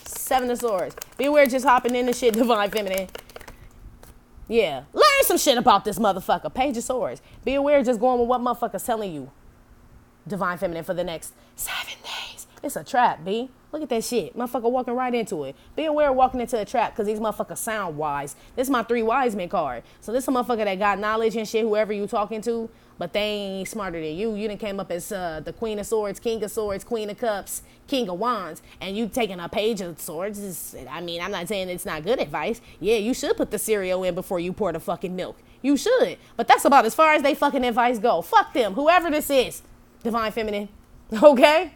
7 of Swords. Beware just hopping in the shit, Divine Feminine. Yeah. Learn some shit about this motherfucker. Page of Swords. Be aware just going with what motherfucker's telling you, Divine Feminine, for the next 7 days. It's a trap, B. Look at that shit. Motherfucker walking right into it. Be aware of walking into a trap because these motherfuckers sound wise. This is my 3 wise men card. So this is a motherfucker that got knowledge and shit, whoever you talking to, but they ain't smarter than you. You done came up as the Queen of Swords, King of Swords, Queen of Cups, King of Wands, and you taking a Page of Swords. I'm not saying it's not good advice. Yeah, you should put the cereal in before you pour the fucking milk. You should. But that's about as far as they fucking advice go. Fuck them, whoever this is. Divine Feminine. Okay?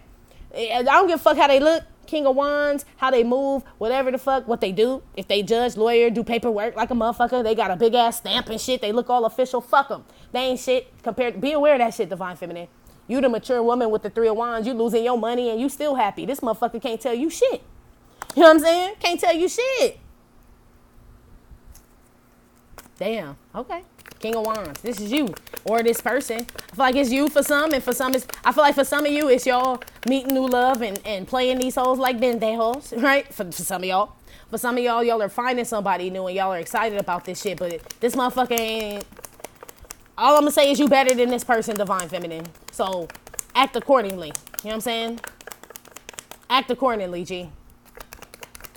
I don't give a fuck how they look. King of Wands, how they move, whatever the fuck, what they do. If they judge, lawyer, do paperwork like a motherfucker, they got a big ass stamp and shit. They look all official. Fuck them. They ain't shit compared. Be aware of that shit, Divine Feminine. You the mature woman with the 3 of Wands. You losing your money and you still happy. This motherfucker can't tell you shit. You know what I'm saying? Can't tell you shit. Damn. Okay. King of Wands. This is you. Or this person. I feel like it's you for some, and for some I feel like for some of you it's y'all meeting new love and playing these hoes like bendejos, right? For some of y'all. For some of y'all are finding somebody new and y'all are excited about this shit, but this motherfucker ain't. All I'm gonna say is you better than this person, Divine Feminine. So act accordingly. You know what I'm saying? Act accordingly, G.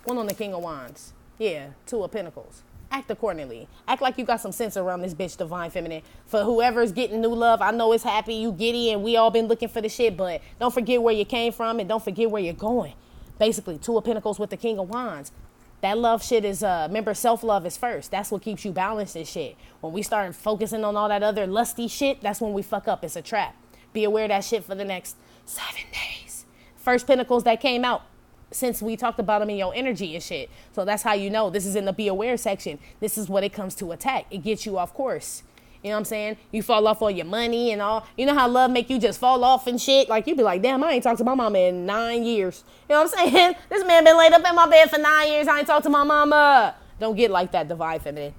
One on the King of Wands. Yeah, 2 of Pentacles. Act accordingly. Act like you got some sense around this bitch, Divine Feminine. For whoever's getting new love, I know it's happy, you giddy, and we all been looking for the shit, but don't forget where you came from and don't forget where you're going. Basically, 2 of Pentacles with the King of Wands. That love shit is, remember, self-love is first. That's what keeps you balanced and shit. When we start focusing on all that other lusty shit, that's when we fuck up. It's a trap. Be aware of that shit for the next 7 days. First Pentacles that came out since we talked about them in your energy and shit. So that's how you know this is in the be aware section. This is what it comes to attack. It gets you off course. You know what I'm saying? You fall off on your money and all. You know how love make you just fall off and shit? Like you be like, damn, I ain't talked to my mama in 9 years. You know what I'm saying? This man been laid up in my bed for 9 years. I ain't talked to my mama. Don't get like that, Divine Feminine.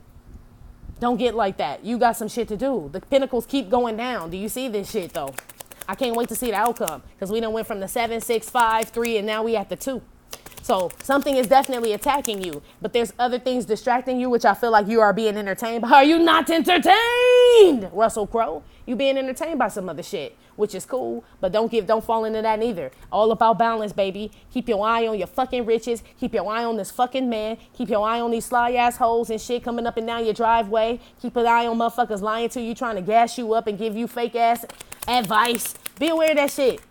Don't get like that. You got some shit to do. The Pentacles keep going down. Do you see this shit though? I can't wait to see the outcome because we done went from the 7, 6, 5, 3, and now we at the 2. So something is definitely attacking you, but there's other things distracting you, which I feel like you are being entertained by. Are you not entertained, Russell Crowe? You being entertained by some other shit, which is cool, but don't fall into that neither. All about balance, baby. Keep your eye on your fucking riches. Keep your eye on this fucking man. Keep your eye on these sly assholes and shit coming up and down your driveway. Keep an eye on motherfuckers lying to you, trying to gas you up and give you fake ass advice. Be aware of that shit.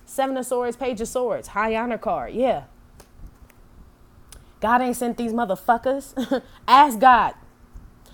Seven of Swords, Page of Swords, high honor card. Yeah. God ain't sent these motherfuckers. Ask God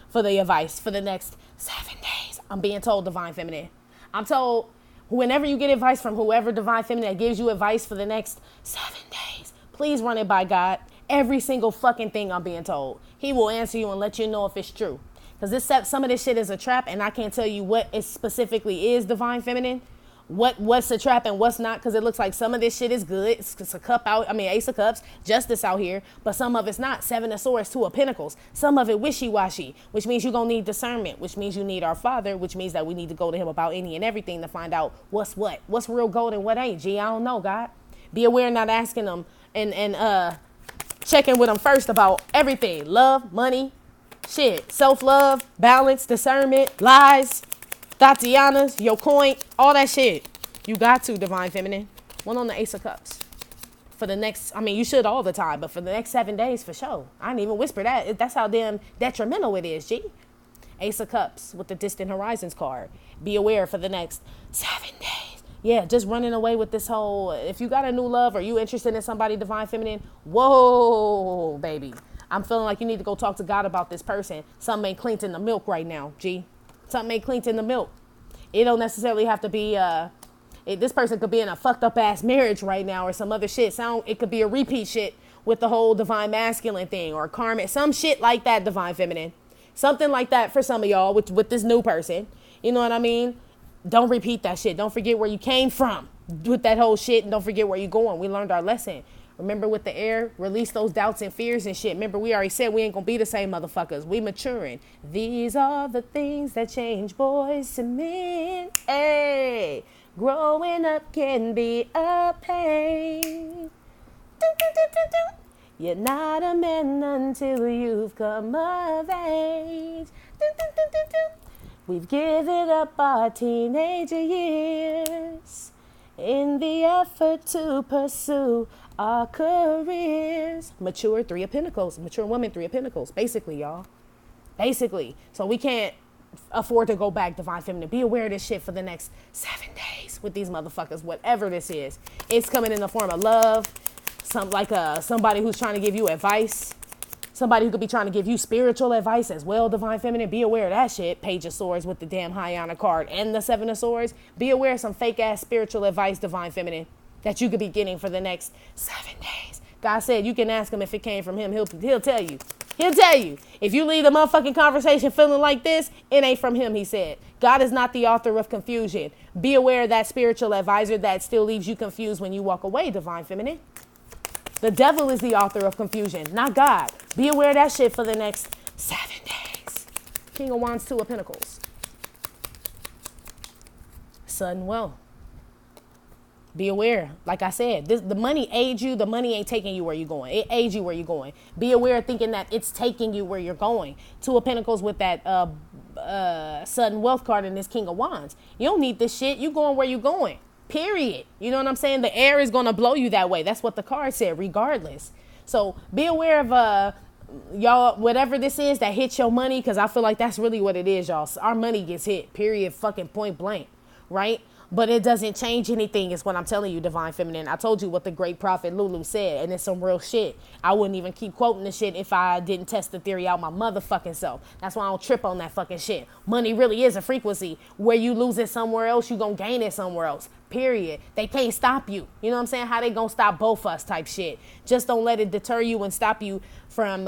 for the advice for the next 7 days. I'm being told, Divine Feminine. I'm told whenever you get advice from whoever Divine Feminine gives you advice for the next 7 days, please run it by God. Every single fucking thing I'm being told. He will answer you and let you know if it's true. Because some of this shit is a trap, and I can't tell you what it specifically is, Divine Feminine. What's a trap and what's not, because it looks like some of this shit is good. It's a cup out, Ace of Cups, justice out here, but some of it's not. Seven of Swords, Two of Pentacles. Some of it wishy-washy, which means you're going to need discernment, which means you need our Father, which means that we need to go to him about any and everything to find out what's real gold and what ain't. Gee, I don't know, God. Be aware, not asking them and checking with them first about everything. Love, money, shit, self-love, balance, discernment, lies, Tatiana's, your coin, all that shit. You got to, Divine Feminine. One on the Ace of Cups. For the next, you should all the time, but for the next 7 days, for sure. I didn't even whisper that. That's how damn detrimental it is, G. Ace of Cups with the Distant Horizons card. Be aware for the next 7 days. Yeah, just running away with this whole, if you got a new love or you interested in somebody, Divine Feminine, whoa, baby. I'm feeling like you need to go talk to God about this person. Something ain't cleaned in the milk right now, G. Something ain't cleaned in the milk. It don't necessarily have to be, this person could be in a fucked up ass marriage right now or some other shit. It could be a repeat shit with the whole Divine Masculine thing or karmic, some shit like that, Divine Feminine. Something like that for some of y'all with this new person. You know what I mean? Don't repeat that shit. Don't forget where you came from with that whole shit, and don't forget where you're going. We learned our lesson. Remember with the air, release those doubts and fears and shit. Remember, we already said we ain't gonna be the same motherfuckers. We maturing. These are the things that change boys to men. Hey, growing up can be a pain. You're not a man until you've come of age. We've given up our teenager years in the effort to pursue our careers. Mature, Three of Pentacles. Mature woman, Three of Pentacles. Basically, y'all. Basically. So we can't afford to go back, Divine Feminine. Be aware of this shit for the next 7 days with these motherfuckers. Whatever this is. It's coming in the form of love. Somebody who's trying to give you advice. Somebody who could be trying to give you spiritual advice as well, Divine Feminine. Be aware of that shit. Page of Swords with the damn high honor card and the Seven of Swords. Be aware of some fake ass spiritual advice, Divine Feminine, that you could be getting for the next 7 days. God said you can ask him if it came from him. He'll tell you. He'll tell you. If you leave the motherfucking conversation feeling like this, it ain't from him, he said. God is not the author of confusion. Be aware of that spiritual advisor that still leaves you confused when you walk away, Divine Feminine. The devil is the author of confusion, not God. Be aware of that shit for the next 7 days. King of Wands, Two of Pentacles. Sudden wealth. Be aware. Like I said, the money aids you. The money ain't taking you where you're going. It aids you where you're going. Be aware of thinking that it's taking you where you're going. Two of Pentacles with that sudden wealth card in this King of Wands. You don't need this shit. You going where you're going. Period. You know what I'm saying? The air is going to blow you that way. That's what the card said, regardless. So be aware of y'all, whatever this is that hits your money, because I feel like that's really what it is, y'all. Our money gets hit, period, fucking point blank, right? But it doesn't change anything, is what I'm telling you, Divine Feminine. I told you what the great prophet Lulu said, and it's some real shit. I wouldn't even keep quoting the shit if I didn't test the theory out my motherfucking self. That's why I don't trip on that fucking shit. Money really is a frequency. Where you lose it somewhere else, you gonna gain it somewhere else. Period. They can't stop you. You know what I'm saying? How they gonna stop both us type shit. Just don't let it deter you and stop you from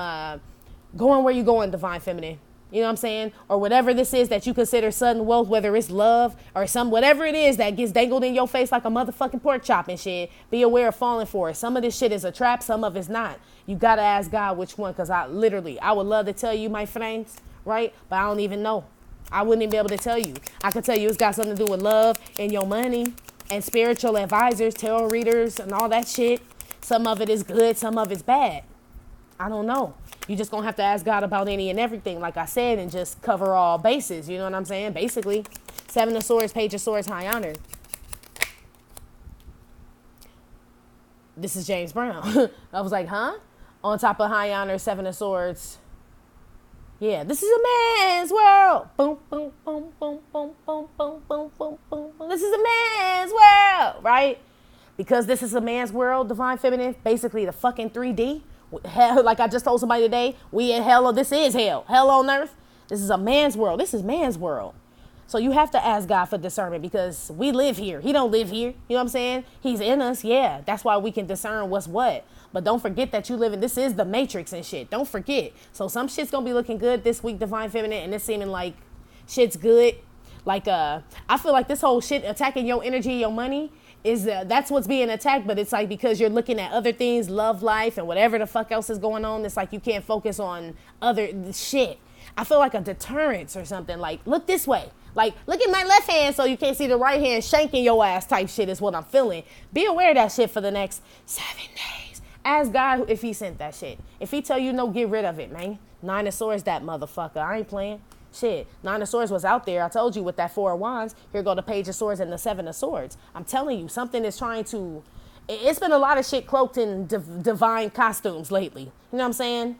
going where you going, Divine Feminine. You know what I'm saying? Or whatever this is that you consider sudden wealth, whether it's love or whatever it is that gets dangled in your face like a motherfucking pork chop and shit. Be aware of falling for it. Some of this shit is a trap. Some of it's not. You got to ask God which one, because I would love to tell you, my friends, right? But I don't even know. I wouldn't even be able to tell you. I could tell you it's got something to do with love and your money and spiritual advisors, tarot readers and all that shit. Some of it is good. Some of it's bad. I don't know. You just gonna have to ask God about any and everything, like I said, and just cover all bases. You know what I'm saying? Basically, Seven of Swords, Page of Swords, High Honor. This is James Brown. I was like, huh? On top of High Honor, Seven of Swords. Yeah, this is a man's world. Boom, boom, boom, boom, boom, boom, boom, boom, boom, boom, boom. This is a man's world, right? Because this is a man's world, Divine Feminine, basically the fucking 3D. Hell, like I just told somebody today, we in hell, or this is hell. Hell on earth. This is a man's world. This is man's world. So you have to ask God for discernment because we live here. He don't live here. You know what I'm saying? He's in us. Yeah, that's why we can discern what's what. But don't forget that you live in, this is the matrix and shit. Don't forget. So some shit's going to be looking good this week, Divine Feminine, and it's seeming like shit's good. Like, I feel like this whole shit attacking your energy, your money, is that's what's being attacked. But it's like because you're looking at other things, love life, and whatever the fuck else is going on, it's like you can't focus on other shit. I feel like a deterrence or something. Like, look this way. Like, look at my left hand so you can't see the right hand shanking your ass type shit is what I'm feeling. Be aware of that shit for the next 7 days. Ask God if he sent that shit. If he tell you no, get rid of it, man. 9 of Swords, that motherfucker. I ain't playing. Shit. 9 of Swords was out there. I told you with that 4 of Wands. Here go the Page of Swords and the 7 of Swords. I'm telling you, something is trying to... It's been a lot of shit cloaked in divine costumes lately. You know what I'm saying?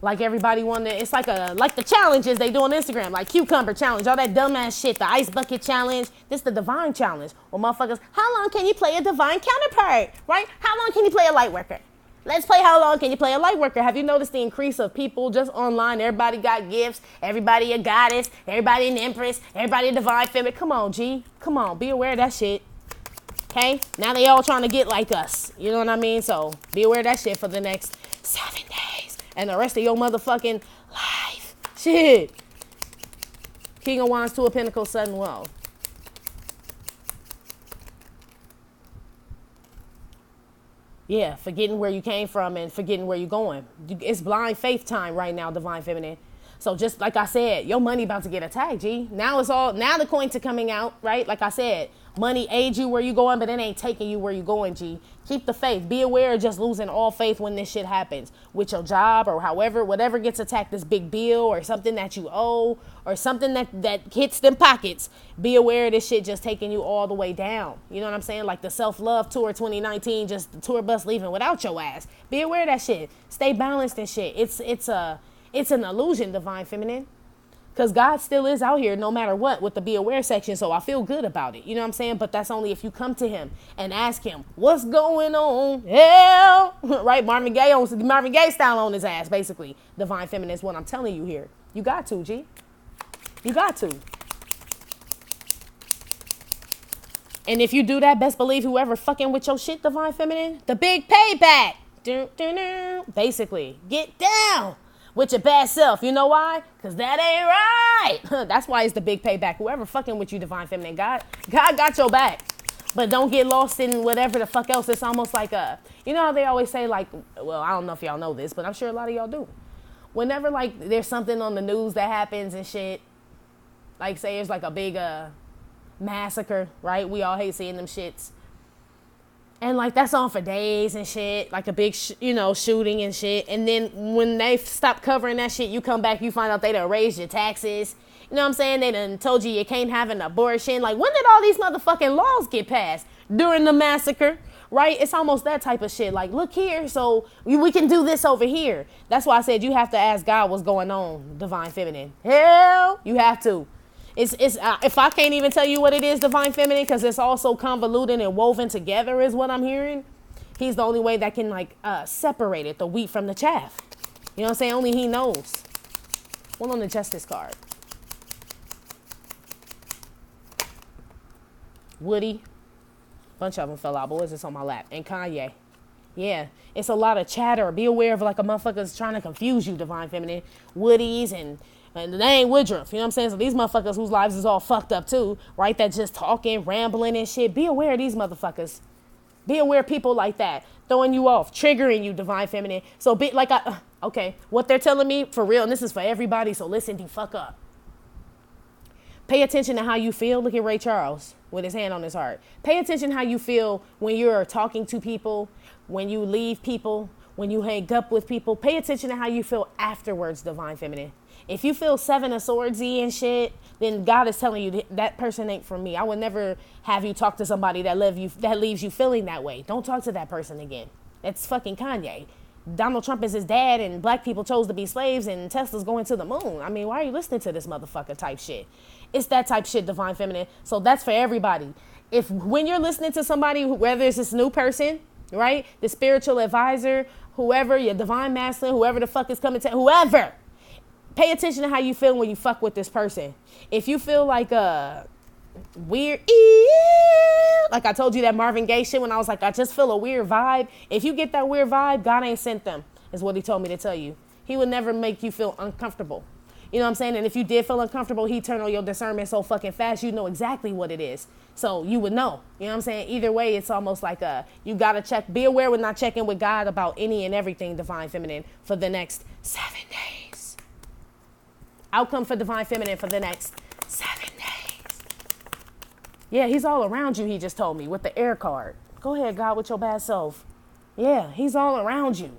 Like everybody wanted, it's like the challenges they do on Instagram, like cucumber challenge, all that dumbass shit, the ice bucket challenge. This the divine challenge. Well, motherfuckers, how long can you play a divine counterpart, right? How long can you play a light worker? Let's play how long can you play a light worker. Have you noticed the increase of people just online? Everybody got gifts. Everybody a goddess. Everybody an empress. Everybody a divine feminine. Come on, G. Come on. Be aware of that shit. Okay? Now they all trying to get like us. You know what I mean? So be aware of that shit for the next 7 days. And the rest of your motherfucking life. Shit. King of Wands, 2 of Pentacles, sudden wealth. Yeah, forgetting where you came from and forgetting where you're going. It's blind faith time right now, Divine Feminine. So just like I said, your money about to get attacked, G. Now the coins are coming out, right? Like I said, money aids you where you going, but it ain't taking you where you going, G. Keep the faith. Be aware of just losing all faith when this shit happens. With your job or whatever gets attacked, this big bill or something that you owe or something that hits them pockets. Be aware of this shit just taking you all the way down. You know what I'm saying? Like the self-love tour 2019, just the tour bus leaving without your ass. Be aware of that shit. Stay balanced and shit. It's an illusion, Divine Feminine. Because God still is out here no matter what with the be aware section. So I feel good about it. You know what I'm saying? But that's only if you come to him and ask him, what's going on? Hell, right? Marvin Gaye style on his ass, basically. Divine Feminine is what I'm telling you here. You got to, G. You got to. And if you do that, best believe whoever fucking with your shit, Divine Feminine, the big payback. Basically, get down with your bad self. You know why? Because that ain't right. That's why it's the big payback. Whoever fucking with you, Divine Feminine, God got your back. But don't get lost in whatever the fuck else. It's almost like you know how they always say, like, well, I don't know if y'all know this, but I'm sure a lot of y'all do. Whenever, like, there's something on the news that happens and shit, like, say it's like a big massacre, right? We all hate seeing them shits. And, like, that's on for days and shit, like a big, shooting and shit. And then when they stop covering that shit, you come back, you find out they done raised your taxes. You know what I'm saying? They done told you can't have an abortion. Like, when did all these motherfucking laws get passed? During the massacre, right? It's almost that type of shit. Like, look here, so we can do this over here. That's why I said you have to ask God what's going on, Divine Feminine. Hell, you have to. It's if I can't even tell you what it is, Divine Feminine, because it's all so convoluted and woven together is what I'm hearing. He's the only way that can, like, separate it, the wheat from the chaff. You know what I'm saying? Only he knows. One on the Justice card. Witty. Bunch of them fell out, but what's this on my lap? And Kanye. Yeah, it's a lot of chatter. Be aware of, like, a motherfucker's trying to confuse you, Divine Feminine. Woodies and they ain't Woodruff, you know what I'm saying? So these motherfuckers whose lives is all fucked up too, right? That just talking, rambling and shit. Be aware of these motherfuckers. Be aware of people like that, throwing you off, triggering you, Divine Feminine. So be like, okay, what they're telling me for real, and this is for everybody, so listen the fuck up. Pay attention to how you feel. Look at Ray Charles with his hand on his heart. Pay attention how you feel when you're talking to people, when you leave people, when you hang up with people, pay attention to how you feel afterwards, divine feminine. If you feel Seven of Swords-y and shit, then God is telling you that person ain't for me. I would never have you talk to somebody that leaves you feeling that way. Don't talk to that person again. That's fucking Kanye. Donald Trump is his dad and black people chose to be slaves and Tesla's going to the moon. I mean, why are you listening to this motherfucker type shit? It's that type shit, divine feminine. So that's for everybody. If when you're listening to somebody, whether it's this new person, right? The spiritual advisor, whoever, your divine masculine, whoever the fuck is coming to, whoever, pay attention to how you feel when you fuck with this person. If you feel like weird, like I told you that Marvin Gaye shit when I was like, I just feel a weird vibe. If you get that weird vibe, God ain't sent them, is what he told me to tell you. He would never make you feel uncomfortable. You know what I'm saying? And if you did feel uncomfortable, he turned on your discernment so fucking fast, you know exactly what it is. So you would know. You know what I'm saying? Either way, it's almost like you got to check. Be aware when not checking with God about any and everything, divine feminine, for the next 7 days. Outcome for divine feminine for the next 7 days. Yeah, he's all around you, he just told me, with the air card. Go ahead, God, with your bad self. Yeah, he's all around you.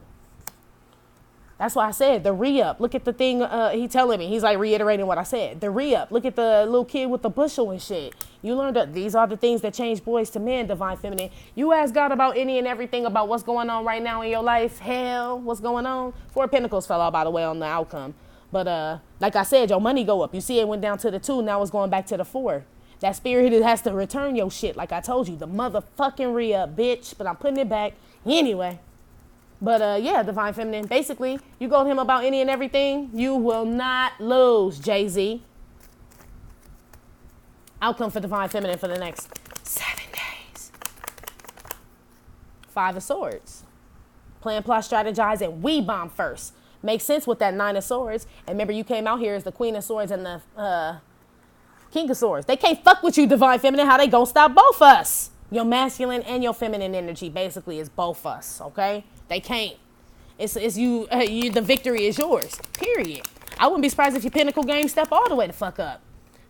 That's why I said the re-up. Look at the thing he telling me. He's like reiterating what I said. The re-up. Look at the little kid with the bushel and shit. You learned that these are the things that change boys to men, divine feminine. You ask God about any and everything about what's going on right now in your life. Hell, what's going on? 4 of Pentacles fell out, by the way, on the outcome. But like I said, your money go up. You see it went down to the 2. Now it's going back to the 4. That spirit has to return your shit. Like I told you, the motherfucking re-up, bitch. But I'm putting it back anyway. But yeah, divine feminine. Basically, you go to him about any and everything, you will not lose, Jay-Z. Outcome for divine feminine for the next 7 days. 5 of Swords. Plan, plot, strategize, and we bomb first. Makes sense with that 9 of Swords. And remember, you came out here as the Queen of Swords and the King of Swords. They can't fuck with you, divine feminine. How they gonna stop both us? Your masculine and your feminine energy basically is both us, okay? They can't. It's you, the victory is yours, period. I wouldn't be surprised if your Pinnacle game step all the way the fuck up.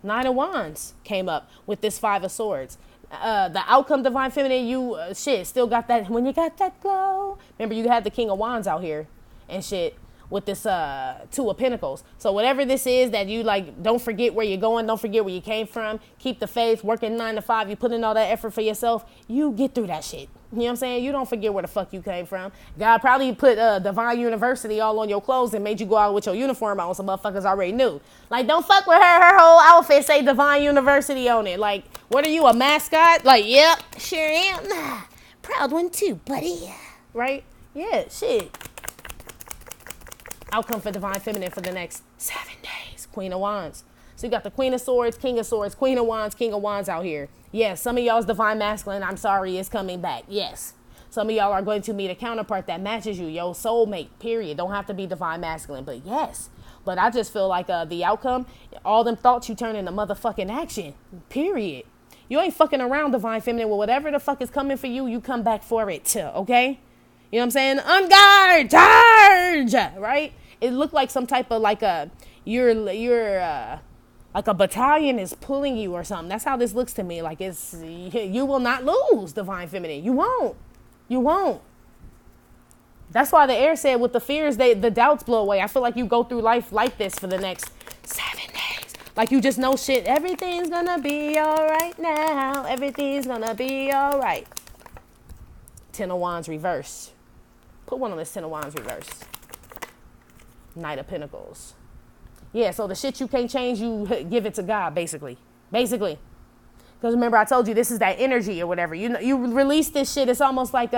9 of Wands came up with this 5 of Swords. The outcome, divine feminine, you, still got that, when you got that glow. Remember, you had the King of Wands out here and shit with this 2 of Pentacles. So whatever this is that you like, don't forget where you're going, don't forget where you came from, keep the faith, working 9 to 5, you put in all that effort for yourself, you get through that shit. You know what I'm saying? You don't forget where the fuck you came from. God probably put Divine University all on your clothes and made you go out with your uniform on, so motherfuckers already knew. Like, don't fuck with her. Her whole outfit say Divine University on it. Like, what are you, a mascot? Like, yep, sure am. Proud one too, buddy. Right? Yeah, shit. Outcome for divine feminine for the next 7 days. Queen of Wands. So you got the Queen of Swords, King of Swords, Queen of Wands, King of Wands out here. Yes, some of y'all's divine masculine, I'm sorry, is coming back. Yes. Some of y'all are going to meet a counterpart that matches you, your soulmate, period. Don't have to be divine masculine, but yes. But I just feel like the outcome, all them thoughts you turn into motherfucking action, period. You ain't fucking around, divine feminine. Well, whatever the fuck is coming for you, you come back for it too, okay? You know what I'm saying? On guard, charge, right? It looked like some type of like you're like a battalion is pulling you or something. That's how this looks to me. Like you will not lose, divine feminine. You won't. You won't. That's why the air said with the fears, the doubts blow away. I feel like you go through life like this for the next 7 days. Like you just know shit. Everything's gonna be all right now. Everything's gonna be all right. 10 of Wands reverse. Put one on this 10 of Wands reverse. Knight of Pentacles. Yeah, so the shit you can't change, you give it to God, basically. Basically. Because remember, I told you this is that energy or whatever. You know, you release this shit. It's almost like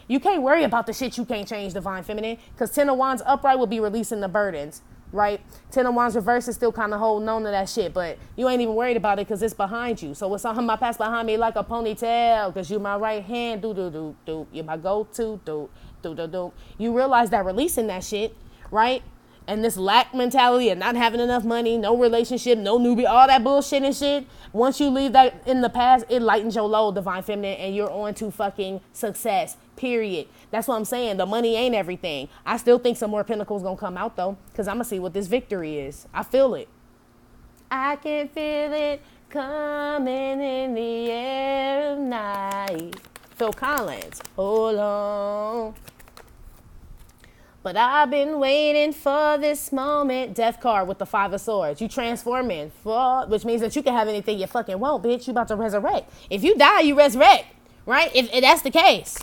you can't worry about the shit you can't change, divine feminine. Because 10 of Wands upright will be releasing the burdens, right? 10 of Wands reverse is still kind of holding on to that shit. But you ain't even worried about it because it's behind you. So it's something I pass behind me like a ponytail. Because you my right hand. Do. You're my go-to. Do. You realize that releasing that shit, right? And this lack mentality and not having enough money, no relationship, no newbie, all that bullshit and shit. Once you leave that in the past, it lightens your load, divine feminine, and you're on to fucking success, period. That's what I'm saying. The money ain't everything. I still think some more Pentacles gonna come out, though, because I'm gonna see what this victory is. I feel it. I can feel it coming in the air tonight. Phil Collins, hold on. But I've been waiting for this moment. Death card with the 5 of swords. You transform in, which means that you can have anything you fucking want, bitch. You about to resurrect. If you die, you resurrect, right? If that's the case.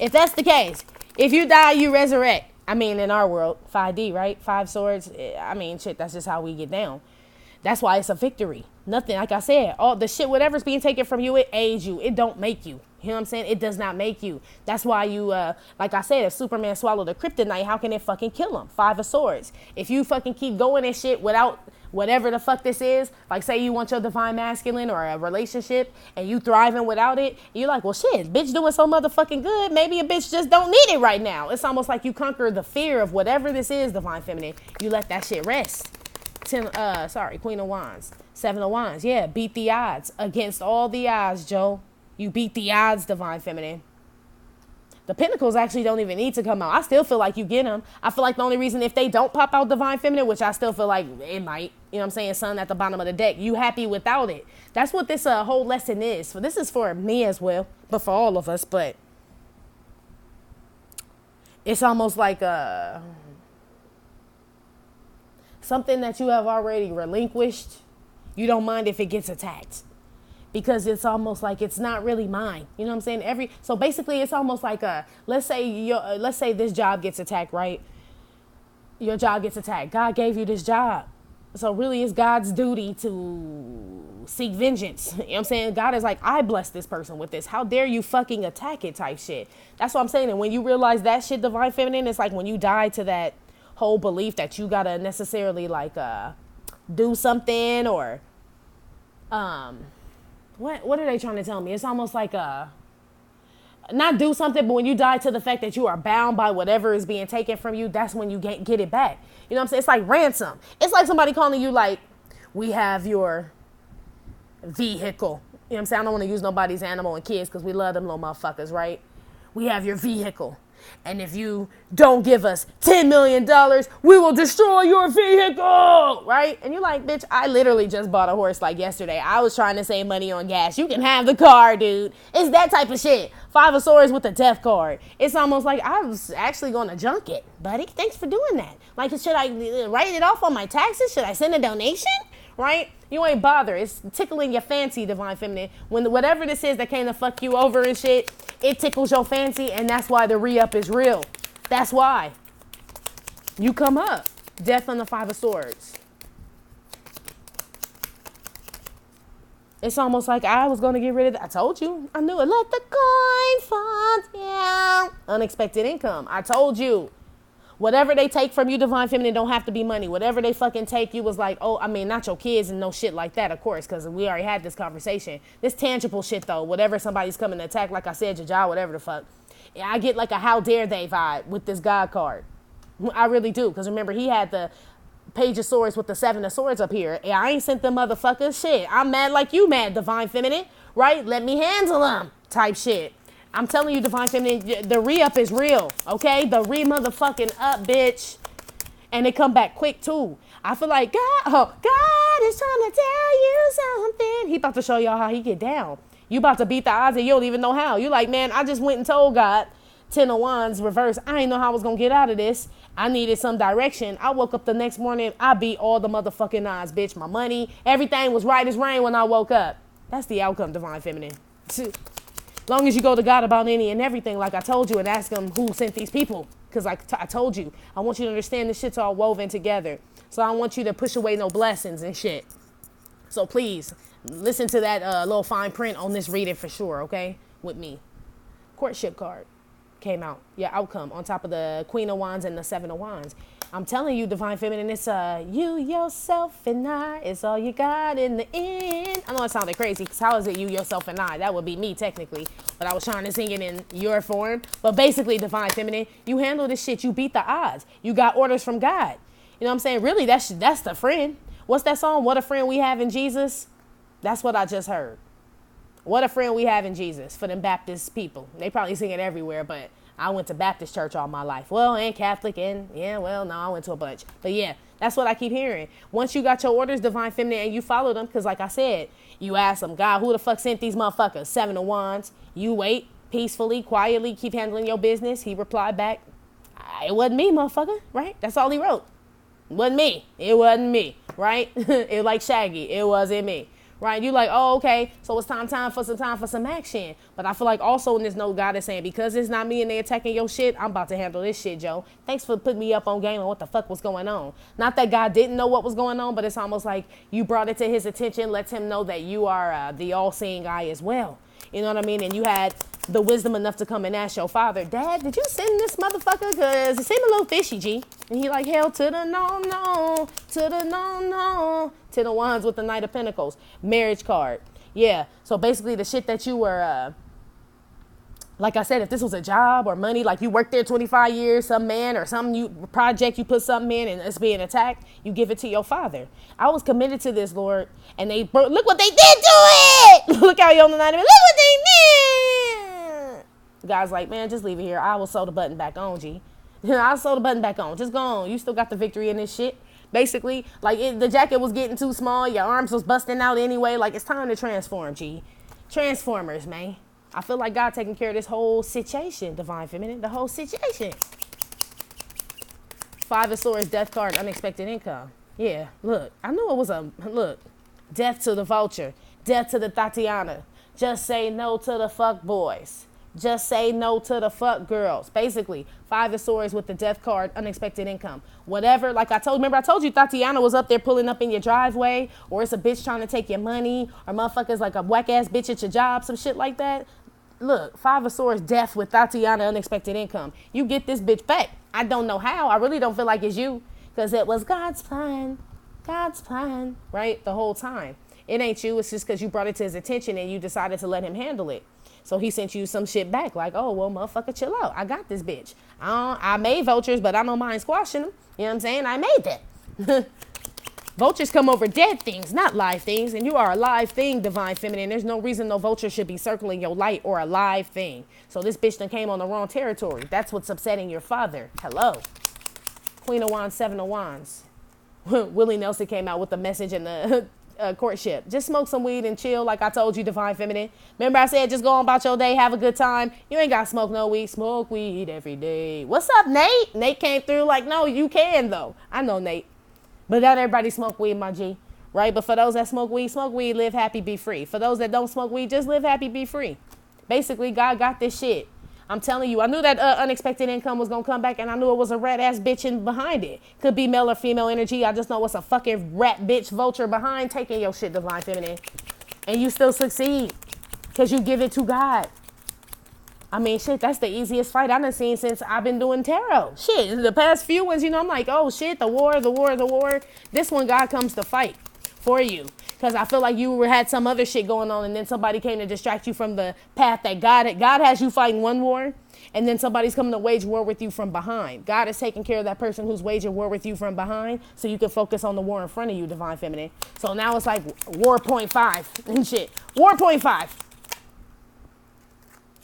If that's the case. If you die, you resurrect. I mean, in our world, 5D, right? 5 swords. I mean, shit, that's just how we get down. That's why it's a victory. Nothing, like I said, all the shit, whatever's being taken from you, it aids you. It don't make you. You know what I'm saying? It does not make you. That's why you, like I said, if Superman swallowed a kryptonite, how can it fucking kill him? 5 of swords. If you fucking keep going and shit without whatever the fuck this is, like say you want your divine masculine or a relationship and you thriving without it, you're like, well shit, bitch doing so motherfucking good, maybe a bitch just don't need it right now. It's almost like you conquer the fear of whatever this is, divine feminine. You let that shit rest. Queen of Wands. 7 of Wands. Yeah, beat the odds. Against all the odds, Joe. You beat the odds, divine feminine. The Pentacles actually don't even need to come out. I still feel like you get them. I feel like the only reason if they don't pop out divine feminine, which I still feel like it might, you know what I'm saying, sun at the bottom of the deck, you happy without it. That's what this whole lesson is. So this is for me as well, but for all of us. But it's almost like something that you have already relinquished. You don't mind if it gets attacked because it's almost like it's not really mine. You know what I'm saying? So basically it's almost like let's say this job gets attacked, right? Your job gets attacked. God gave you this job. So really it's God's duty to seek vengeance. You know what I'm saying? God is like, I blessed this person with this. How dare you fucking attack it type shit. That's what I'm saying. And when you realize that shit, divine feminine, it's like when you die to that whole belief that you gotta necessarily like do something or what are they trying to tell me? It's almost like not do something, but when you die to the fact that you are bound by whatever is being taken from you, that's when you get it back. You know what I'm saying? It's like ransom. It's like somebody calling you like, we have your vehicle. You know what I'm saying? I don't want to use nobody's animal and kids because we love them little motherfuckers, right? We have your vehicle. And if you don't give us $10 million, we will destroy your vehicle, right? And you're like, bitch, I literally just bought a horse like yesterday. I was trying to save money on gas. You can have the car, dude. It's that type of shit. 5 of swords with the death card. It's almost like I was actually going to junk it, buddy. Thanks for doing that. Like, should I write it off on my taxes? Should I send a donation? Right? You ain't bother. It's tickling your fancy, divine feminine. When whatever this is that came to fuck you over and shit, it tickles your fancy, and that's why the re-up is real. That's why. You come up. Death on the 5 of swords. It's almost like I was going to get rid of that. I told you. I knew it. Let the coin fall down. Unexpected income. I told you. Whatever they take from you, divine feminine, don't have to be money. Whatever they fucking take, you was like, oh, I mean, not your kids and no shit like that, of course, because we already had this conversation. This tangible shit, though, whatever somebody's coming to attack, like I said, your job, whatever the fuck. Yeah, I get like a how dare they vibe with this God card. I really do, because remember, he had the Page of Swords with the 7 of Swords up here. Yeah, I ain't sent them motherfuckers shit. I'm mad like you mad, divine feminine, right? Let me handle them type shit. I'm telling you, divine feminine, the re-up is real, okay? The re-motherfucking up, bitch. And they come back quick, too. I feel like God is trying to tell you something. He about to show y'all how he get down. You about to beat the odds and you don't even know how. You like, man, I just went and told God, 10 of Wands, reverse. I ain't know how I was going to get out of this. I needed some direction. I woke up the next morning. I beat all the motherfucking odds, bitch. My money, everything was right as rain when I woke up. That's the outcome, divine feminine. Long as you go to God about any and everything, like I told you, and ask him who sent these people. Because like I told you, I want you to understand this shit's all woven together. So I don't want you to push away no blessings and shit. So please, listen to that little fine print on this reading for sure, okay? With me. Courtship card came out. Your outcome on top of the Queen of Wands and the 7 of Wands. I'm telling you, divine feminine, it's you, yourself, and I. It's all you got in the end. I know it sounded crazy, because how is it you, yourself, and I? That would be me, technically. But I was trying to sing it in your form. But basically, divine feminine, you handle this shit. You beat the odds. You got orders from God. You know what I'm saying? Really, that's the friend. What's that song? What a friend we have in Jesus? That's what I just heard. What a friend we have in Jesus for them Baptist people. They probably sing it everywhere, but I went to Baptist church all my life. Well, and Catholic, and yeah, well, no, I went to a bunch. But yeah, that's what I keep hearing. Once you got your orders, divine feminine, and you follow them, because like I said, you ask them, God, who the fuck sent these motherfuckers? 7 of Wands. You wait peacefully, quietly, keep handling your business. He replied back, It wasn't me, motherfucker, right? That's all he wrote. It wasn't me. It wasn't me, right? It like Shaggy. It wasn't me, right? You like, oh, okay, so it's time for some action. But I feel like also in this note, God is saying, because it's not me and they attacking your shit, I'm about to handle this shit, Joe. Thanks for putting me up on game on what the fuck was going on. Not that God didn't know what was going on, but it's almost like you brought it to his attention, lets him know that you are the all-seeing eye as well. You know what I mean? And you had the wisdom enough to come and ask your father, Dad, did you send this motherfucker? Because it seemed a little fishy, G. And he like, hell to the no, to the no. 10 of Wands with the Knight of Pentacles. Marriage card. Yeah. So basically the shit that you were, like I said, if this was a job or money, like you worked there 25 years, some man or some project, you put something in and it's being attacked, you give it to your father. I was committed to this, Lord, and look what they did to it. Look how you on the night of it. Look what they did. The guy's like, man, just leave it here. I will sew the button back on, G. I'll sew the button back on. Just go on. You still got the victory in this shit. Basically, like the jacket was getting too small. Your arms was busting out anyway. Like, it's time to transform, G. Transformers, man. I feel like God taking care of this whole situation, Divine Feminine, the whole situation. 5 of Swords, Death card, unexpected income. Yeah, look, I knew it was death to the vulture, death to the Tatiana. Just say no to the fuck boys. Just say no to the fuck girls. Basically, 5 of Swords with the Death card, unexpected income. Whatever, like I told you Tatiana was up there pulling up in your driveway, or it's a bitch trying to take your money, or motherfuckers like a whack ass bitch at your job, some shit like that. Look, 5 of Swords, death with Tatiana, unexpected income. You get this bitch back. I don't know how. I really don't feel like it's you, because it was God's plan, right? The whole time. It ain't you. It's just because you brought it to his attention and you decided to let him handle it. So he sent you some shit back like, oh, well, motherfucker, chill out. I got this bitch. I made vultures, but I don't mind squashing them. You know what I'm saying? I made that. Vultures come over dead things, not live things. And you are a live thing, Divine Feminine. There's no reason no vulture should be circling your light or a live thing. So this bitch done came on the wrong territory. That's what's upsetting your father. Hello. Queen of Wands, 7 of Wands. Willie Nelson came out with the message in the courtship. Just smoke some weed and chill, like I told you, Divine Feminine. Remember I said just go on about your day, have a good time. You ain't got to smoke no weed. Smoke weed every day. What's up, Nate? Nate came through like, no, you can, though. I know Nate. But not everybody smoke weed, my G. Right? But for those that smoke weed, live happy, be free. For those that don't smoke weed, just live happy, be free. Basically, God got this shit. I'm telling you, I knew that unexpected income was going to come back, and I knew it was a rat-ass bitch in behind it. Could be male or female energy. I just know it's a fucking rat bitch vulture behind taking your shit, Divine Feminine. And you still succeed because you give it to God. I mean, shit, that's the easiest fight I've seen since I've been doing tarot. Shit, the past few ones, I'm like, oh, shit, the war. This one, God comes to fight for you. Because I feel like you had some other shit going on, and then somebody came to distract you from the path that God has you fighting one war, and then somebody's coming to wage war with you from behind. God is taking care of that person who's waging war with you from behind, so you can focus on the war in front of you, Divine Feminine. So now it's like war 0.5 and shit. War 0.5.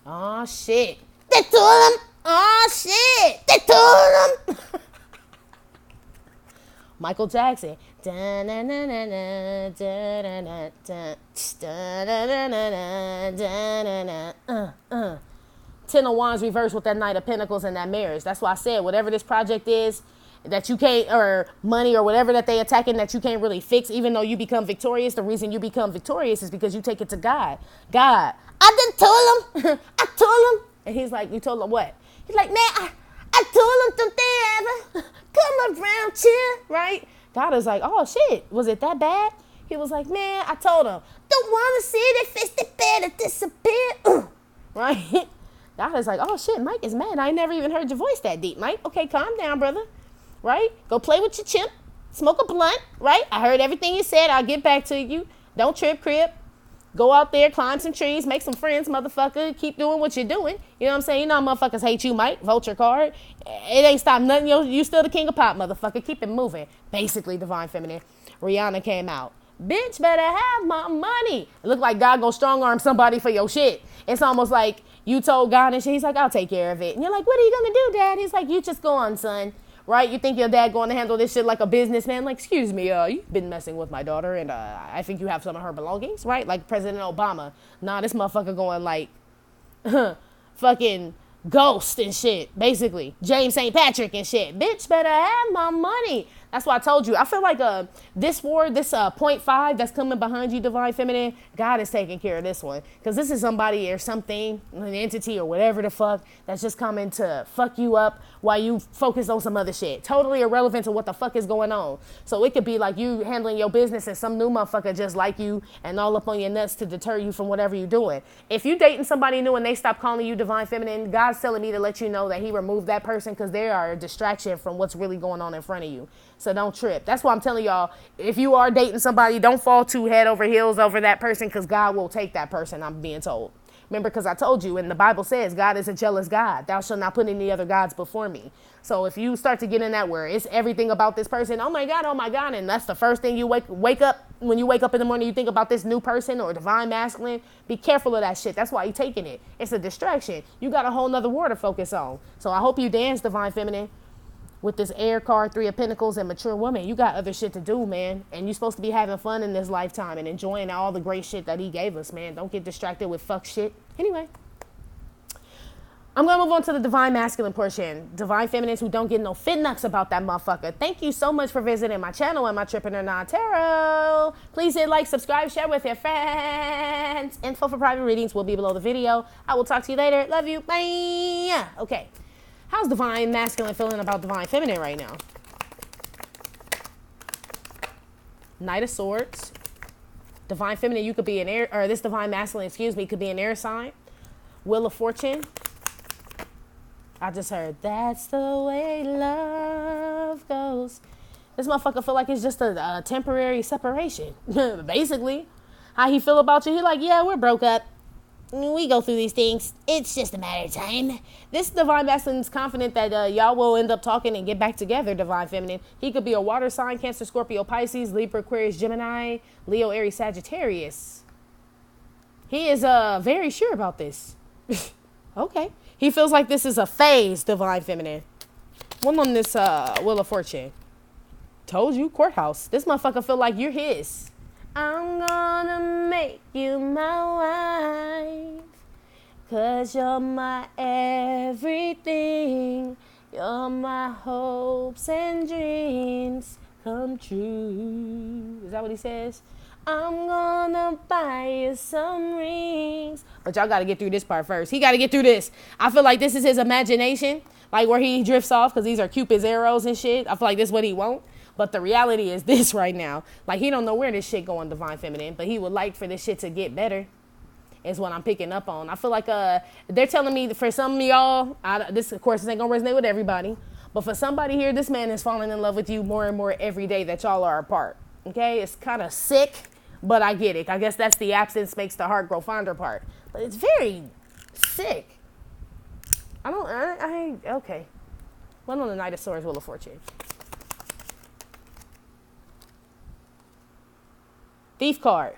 Oh, shit. They told him. Oh, shit. They told him. Michael Jackson. 10 of Wands reversed with that Knight of Pentacles and that marriage. That's why I said whatever this project is that you can't, or money or whatever that they attacking that you can't really fix, even though you become victorious, the reason you become victorious is because you take it to God. God, I done told him. I told him. And he's like, you told him what? He's like, man, I told him don't they ever come around here, right? God is like, oh, shit, was it that bad? He was like, man, I told him, don't want to see their face, they better disappear. Right? God is like, oh, shit, Mike is mad. I never even heard your voice that deep, Mike. Okay, calm down, brother. Right? Go play with your chimp. Smoke a blunt, right? I heard everything you said. I'll get back to you. Don't trip, crib. Go out there, climb some trees, make some friends, motherfucker. Keep doing what you're doing. You know what I'm saying? You know motherfuckers hate you, Mike. Vulture card. It ain't stopped nothing. You still the king of pop, motherfucker. Keep it moving. Basically, Divine Feminine. Rihanna came out. Bitch better have my money. It looked like God gonna strong arm somebody for your shit. It's almost like you told God and shit. He's like, I'll take care of it. And you're like, what are you gonna do, Dad? He's like, you just go on, son. Right? You think your dad going to handle this shit like a businessman? Like, excuse me, you've been messing with my daughter, and I think you have some of her belongings, right? Like President Obama. Nah, this motherfucker going like, fucking Ghost and shit, basically. James St. Patrick and shit. Bitch better have my money. That's why I told you. I feel like this point 5 that's coming behind you, Divine Feminine, God is taking care of this one. Because this is somebody or something, an entity or whatever the fuck, that's just coming to fuck you up while you focus on some other shit. Totally irrelevant to what the fuck is going on. So it could be like you handling your business and some new motherfucker just like you and all up on your nuts to deter you from whatever you're doing. If you dating somebody new and they stop calling you Divine Feminine, God's telling me to let you know that he removed that person because they are a distraction from what's really going on in front of you. So don't trip. That's why I'm telling y'all, if you are dating somebody, don't fall too head over heels over that person because God will take that person, I'm being told. Remember, because I told you, and the Bible says, God is a jealous God. Thou shalt not put any other gods before me. So if you start to get in that where it's everything about this person, oh my God, and that's the first thing you wake up, when you wake up in the morning, you think about this new person or divine masculine, be careful of that shit. That's why you're taking it. It's a distraction. You got a whole nother war to focus on. So I hope you dance, Divine Feminine. With this air card, 3 of Pentacles, and mature woman, you got other shit to do, man. And you're supposed to be having fun in this lifetime and enjoying all the great shit that he gave us, man. Don't get distracted with fuck shit. Anyway, I'm going to move on to the Divine Masculine portion. Divine Feminines who don't get no fit nuts about that motherfucker. Thank you so much for visiting my channel and my Trippin' or Not Tarot. Please hit like, subscribe, share with your friends. Info for private readings will be below the video. I will talk to you later. Love you. Bye. Okay. How's Divine Masculine feeling about Divine Feminine right now? Knight of Swords. Divine Feminine, you could be an air, or this Divine Masculine, excuse me, could be an air sign. Wheel of Fortune. I just heard, that's the way love goes. This motherfucker feel like it's just a temporary separation. Basically. How he feel about you? He like, yeah, we're broke up. We go through these things. It's just a matter of time. This Divine Masculine is confident that y'all will end up talking and get back together, Divine Feminine. He could be a water sign, Cancer, Scorpio, Pisces, Libra, Aquarius, Gemini, Leo, Aries, Sagittarius. He is very sure about this. Okay. He feels like this is a phase, Divine Feminine. One on this Wheel of Fortune. Told you, courthouse. This motherfucker feel like you're his. I'm gonna make you my wife, 'cause you're my everything. You're my hopes and dreams come true. Is that what he says? I'm gonna buy you some rings. But y'all gotta get through this part first. He gotta get through this. I feel like this is his imagination, like where he drifts off because these are Cupid's arrows and shit. I feel like this is what he won't. But the reality is this right now. Like, he don't know where this shit going, Divine Feminine, but he would like for this shit to get better is what I'm picking up on. I feel like they're telling me for some of y'all, this, of course, this ain't going to resonate with everybody, but for somebody here, this man is falling in love with you more and more every day that y'all are apart. Okay? It's kind of sick, but I get it. I guess that's the absence makes the heart grow fonder part. But it's very sick. Okay. One on the Knight of Swords, Wheel of Fortune. Thief card.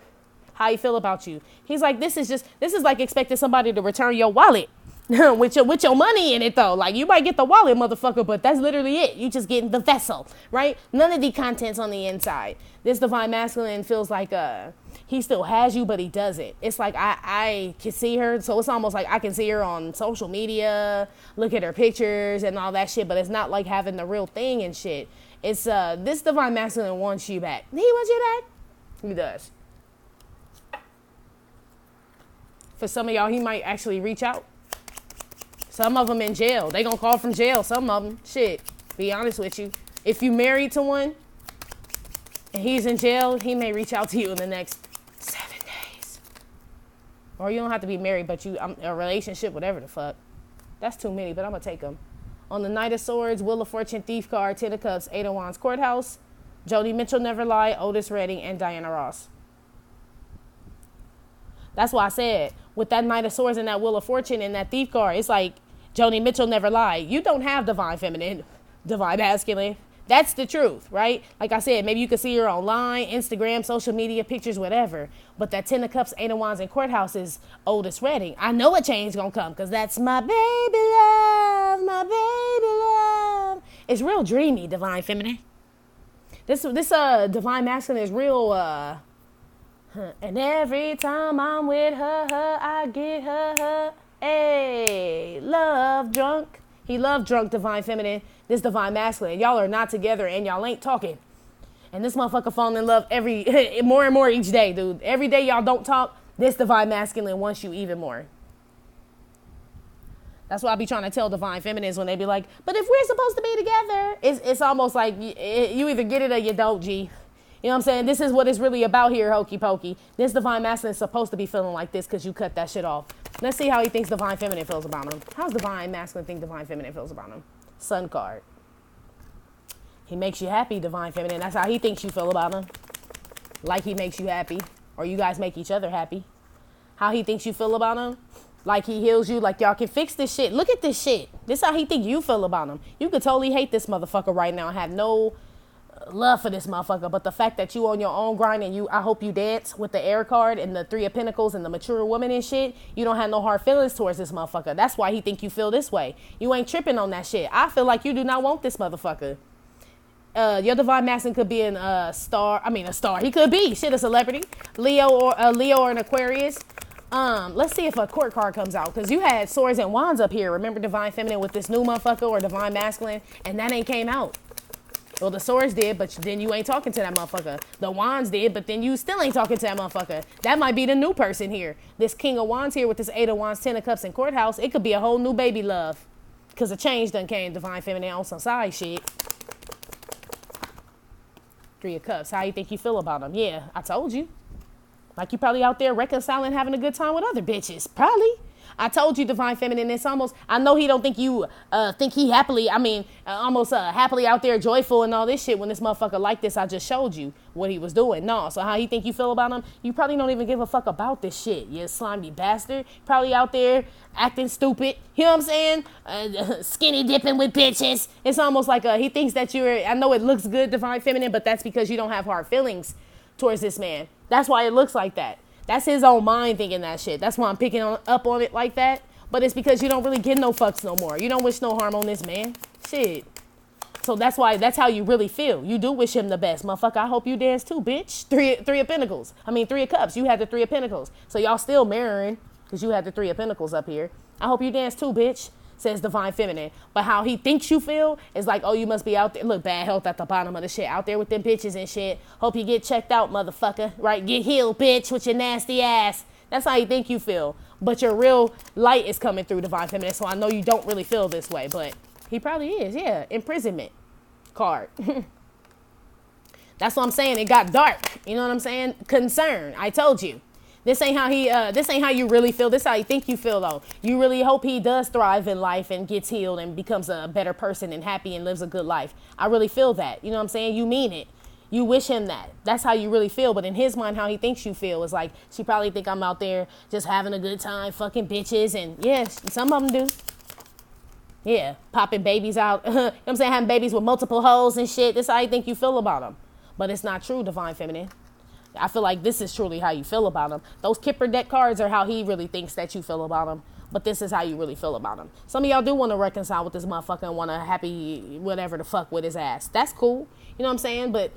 How he feel about you? He's like, this is like expecting somebody to return your wallet with your money in it though. Like, you might get the wallet, motherfucker, but that's literally it. You just getting the vessel, right? None of the contents on the inside. This Divine Masculine feels like he still has you, but he doesn't. It's like I can see her, so it's almost like I can see her on social media, look at her pictures and all that shit, but it's not like having the real thing and shit. It's this Divine Masculine wants you back. He wants you back. He does. For some of y'all, he might actually reach out. Some of them in jail. They gonna call from jail. Some of them. Shit. Be honest with you. If you married to one and he's in jail, he may reach out to you in the next 7 days. Or you don't have to be married, but a relationship, whatever the fuck. That's too many, but I'm gonna take them. On the Knight of Swords, Wheel of Fortune, Thief card, 10 of Cups, 8 of Wands, Courthouse. Joni Mitchell Never Lie, Otis Redding, and Diana Ross. That's why I said, with that Knight of Swords and that Wheel of Fortune and that Thief card, it's like Joni Mitchell Never Lie. You don't have Divine Feminine, Divine Masculine. That's the truth, right? Like I said, maybe you can see her online, Instagram, social media, pictures, whatever. But that 10 of Cups, 8 of Wands, and Courthouse is Otis Redding. I know a change gonna come because that's my baby love, my baby love. It's real dreamy, Divine Feminine. This Divine Masculine is real, and every time I'm with her, I get her. Hey, love drunk. He love drunk divine feminine. This divine masculine. Y'all are not together and y'all ain't talking. And this motherfucker falling in love every more and more each day, dude. Every day y'all don't talk, this divine masculine wants you even more. That's why I be trying to tell divine feminines when they be like, but if we're supposed to be together, it's almost like you either get it or you don't, G. You know what I'm saying? This is what it's really about here, hokey pokey. This divine masculine is supposed to be feeling like this because you cut that shit off. Let's see how he thinks divine feminine feels about him. How's divine masculine think divine feminine feels about him? Sun card. He makes you happy, divine feminine. That's how he thinks you feel about him. Like he makes you happy. Or you guys make each other happy. How he thinks you feel about him. Like he heals you, like y'all can fix this shit. Look at this shit. This is how he think you feel about him. You could totally hate this motherfucker right now and have no love for this motherfucker. But the fact that you on your own grind and I hope you dance with the air card and the 3 of Pentacles and the mature woman and shit, you don't have no hard feelings towards this motherfucker. That's why he think you feel this way. You ain't tripping on that shit. I feel like you do not want this motherfucker. Your divine masculine could be a star. He could be a celebrity, Leo or an Aquarius. Let's see if a court card comes out, because you had swords and wands up here. Remember divine feminine with this new motherfucker, or divine masculine, and that ain't came out. Well, the swords did, but then you ain't talking to that motherfucker. The wands did, but then you still ain't talking to that motherfucker. That might be the new person here. This king of wands here with this 8 of wands, 10 of cups, and courthouse. It could be a whole new baby love, because a change done came, divine feminine, on some side shit. 3 of cups. How you think you feel about them? Yeah, I told you. Like you probably out there reconciling, having a good time with other bitches. Probably. I told you, divine feminine. It's almost, I know he don't think you think he happily, happily out there, joyful and all this shit when this motherfucker like this. I just showed you what he was doing. No, so how he think you feel about him? You probably don't even give a fuck about this shit. You slimy bastard. Probably out there acting stupid. You know what I'm saying? Skinny dipping with bitches. It's almost like he thinks that I know it looks good, divine feminine, but that's because you don't have hard feelings towards this man. That's why it looks like that. That's his own mind thinking that shit. That's why I'm picking up on it like that. But it's because you don't really give no fucks no more. You don't wish no harm on this man. Shit. So that's how you really feel. You do wish him the best. Motherfucker, I hope you dance too, bitch. 3 of Pentacles. 3 of Cups. You had the 3 of Pentacles. So y'all still mirroring because you had the 3 of Pentacles up here. I hope you dance too, bitch, says divine feminine. But how he thinks you feel is like, oh, you must be out there. Look, bad health at the bottom of the shit. Out there with them bitches and shit. Hope you get checked out, motherfucker. Right? Get healed, bitch, with your nasty ass. That's how you think you feel. But your real light is coming through, divine feminine. So I know you don't really feel this way. But he probably is. Yeah. Imprisonment card. That's what I'm saying. It got dark. You know what I'm saying? Concern. I told you. This ain't how you really feel. This is how you think you feel, though. You really hope he does thrive in life and gets healed and becomes a better person and happy and lives a good life. I really feel that. You know what I'm saying? You mean it. You wish him that. That's how you really feel. But in his mind, how he thinks you feel is like, she probably think I'm out there just having a good time, fucking bitches. And yes, some of them do. Yeah, popping babies out. You know what I'm saying? Having babies with multiple hoes and shit. This is how you think you feel about them. But it's not true, divine feminine. I feel like this is truly how you feel about him. Those Kipper deck cards are how he really thinks that you feel about him. But this is how you really feel about him. Some of y'all do want to reconcile with this motherfucker and want to happy whatever the fuck with his ass. That's cool. You know what I'm saying? But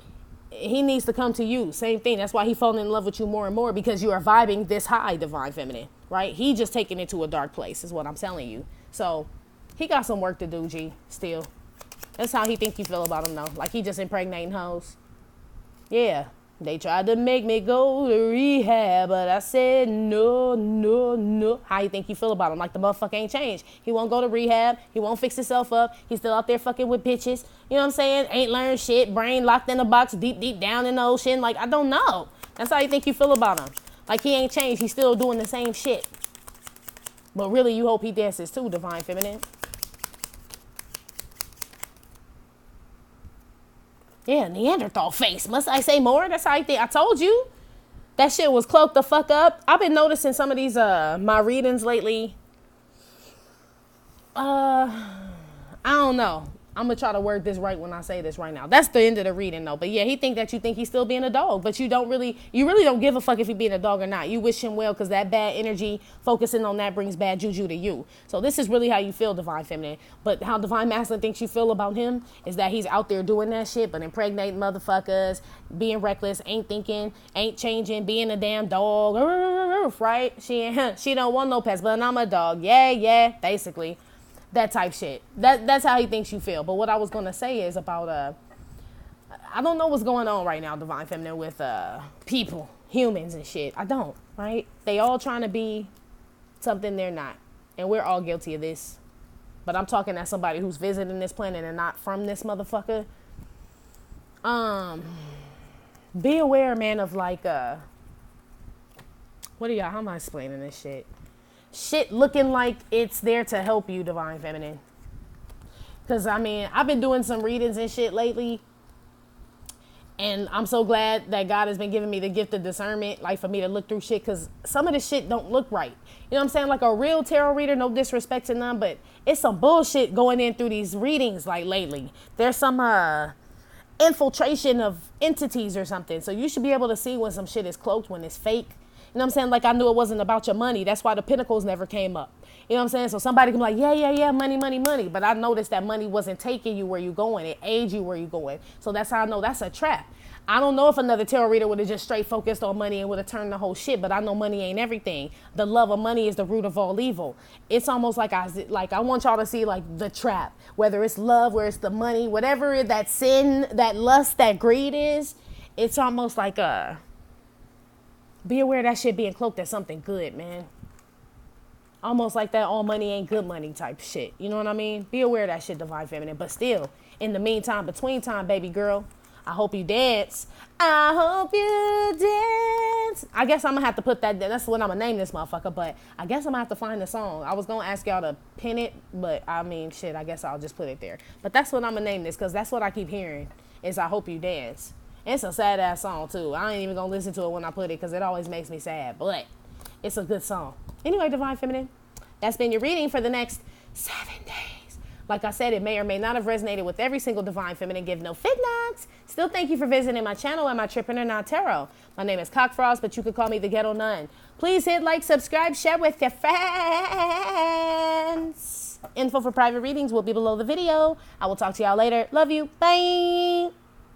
he needs to come to you. Same thing. That's why he falling in love with you more and more, because you are vibing this high, divine feminine. Right? He just taking it to a dark place is what I'm telling you. So he got some work to do, G, still. That's how he think you feel about him, though. Like he just impregnating hoes. Yeah. They tried to make me go to rehab, but I said no. How you think you feel about him? Like the motherfucker ain't changed. He won't go to rehab. He won't fix himself up. He's still out there fucking with bitches. You know what I'm saying? Ain't learned shit. Brain locked in a box deep down in the ocean. Like, I don't know. That's how you think you feel about him. Like he ain't changed. He's still doing the same shit. But really, you hope he dances too, divine feminine. Yeah, Neanderthal face. Must I say more? That's how I think. I told you. That shit was cloaked the fuck up. I've been noticing some of these, my readings lately. I don't know. I'm going to try to word this right when I say this right now. That's the end of the reading, though. But yeah, he think that you think he's still being a dog. But you really don't give a fuck if he's being a dog or not. You wish him well because that bad energy, focusing on that brings bad juju to you. So this is really how you feel, divine feminine. But how divine masculine thinks you feel about him is that he's out there doing that shit, but impregnating motherfuckers, being reckless, ain't thinking, ain't changing, being a damn dog. truth, right? She don't want no pets, but I'm a dog. Yeah, basically. That type shit. That's how he thinks you feel. But what I was gonna say is about I don't know what's going on right now, Divine Feminine, with people, humans and shit. I don't, right? They all trying to be something they're not. And we're all guilty of this. But I'm talking as somebody who's visiting this planet and not from this motherfucker. Be aware, man, of like what are y'all, how am I explaining this shit? Shit looking like it's there to help you, Divine Feminine. Because, I mean, I've been doing some readings and shit lately. And I'm so glad that God has been giving me the gift of discernment, like for me to look through shit. Because some of this shit don't look right. You know what I'm saying? Like a real tarot reader, no disrespect to none, but it's some bullshit going in through these readings like lately. There's some infiltration of entities or something. So you should be able to see when some shit is cloaked, when it's fake. You know what I'm saying? Like I knew it wasn't about your money. That's why the Pentacles never came up. You know what I'm saying? So somebody can be like, yeah, money. But I noticed that money wasn't taking you where you going. It aids you where you going. So that's how I know that's a trap. I don't know if another tarot reader would have just straight focused on money and would have turned the whole shit, but I know money ain't everything. The love of money is the root of all evil. It's almost like I want y'all to see like the trap, whether it's love, where it's the money, whatever that sin, that lust, that greed is. It's almost like be aware of that shit being cloaked as something good, man. Almost like that all money ain't good money type shit. You know what I mean? Be aware of that shit, Divine Feminine. But still, in the meantime, between time, baby girl, I hope you dance. I hope you dance. I guess I'm going to have to put that, that's what I'm going to name this motherfucker. But I guess I'm going to have to find the song. I was going to ask y'all to pin it, but I mean, shit, I guess I'll just put it there. But that's what I'm going to name this, because that's what I keep hearing is I hope you dance. It's a sad ass song too. I ain't even gonna listen to it when I put it because it always makes me sad, but it's a good song. Anyway, Divine Feminine, that's been your reading for the next 7 days. Like I said, it may or may not have resonated with every single Divine Feminine. Give no fig knocks. Still, thank you for visiting my channel. Am I tripping or not, tarot? My name is Cockfrost, but you could call me the Ghetto Nun. Please hit like, subscribe, share with your friends. Info for private readings will be below the video. I will talk to y'all later. Love you. Bye.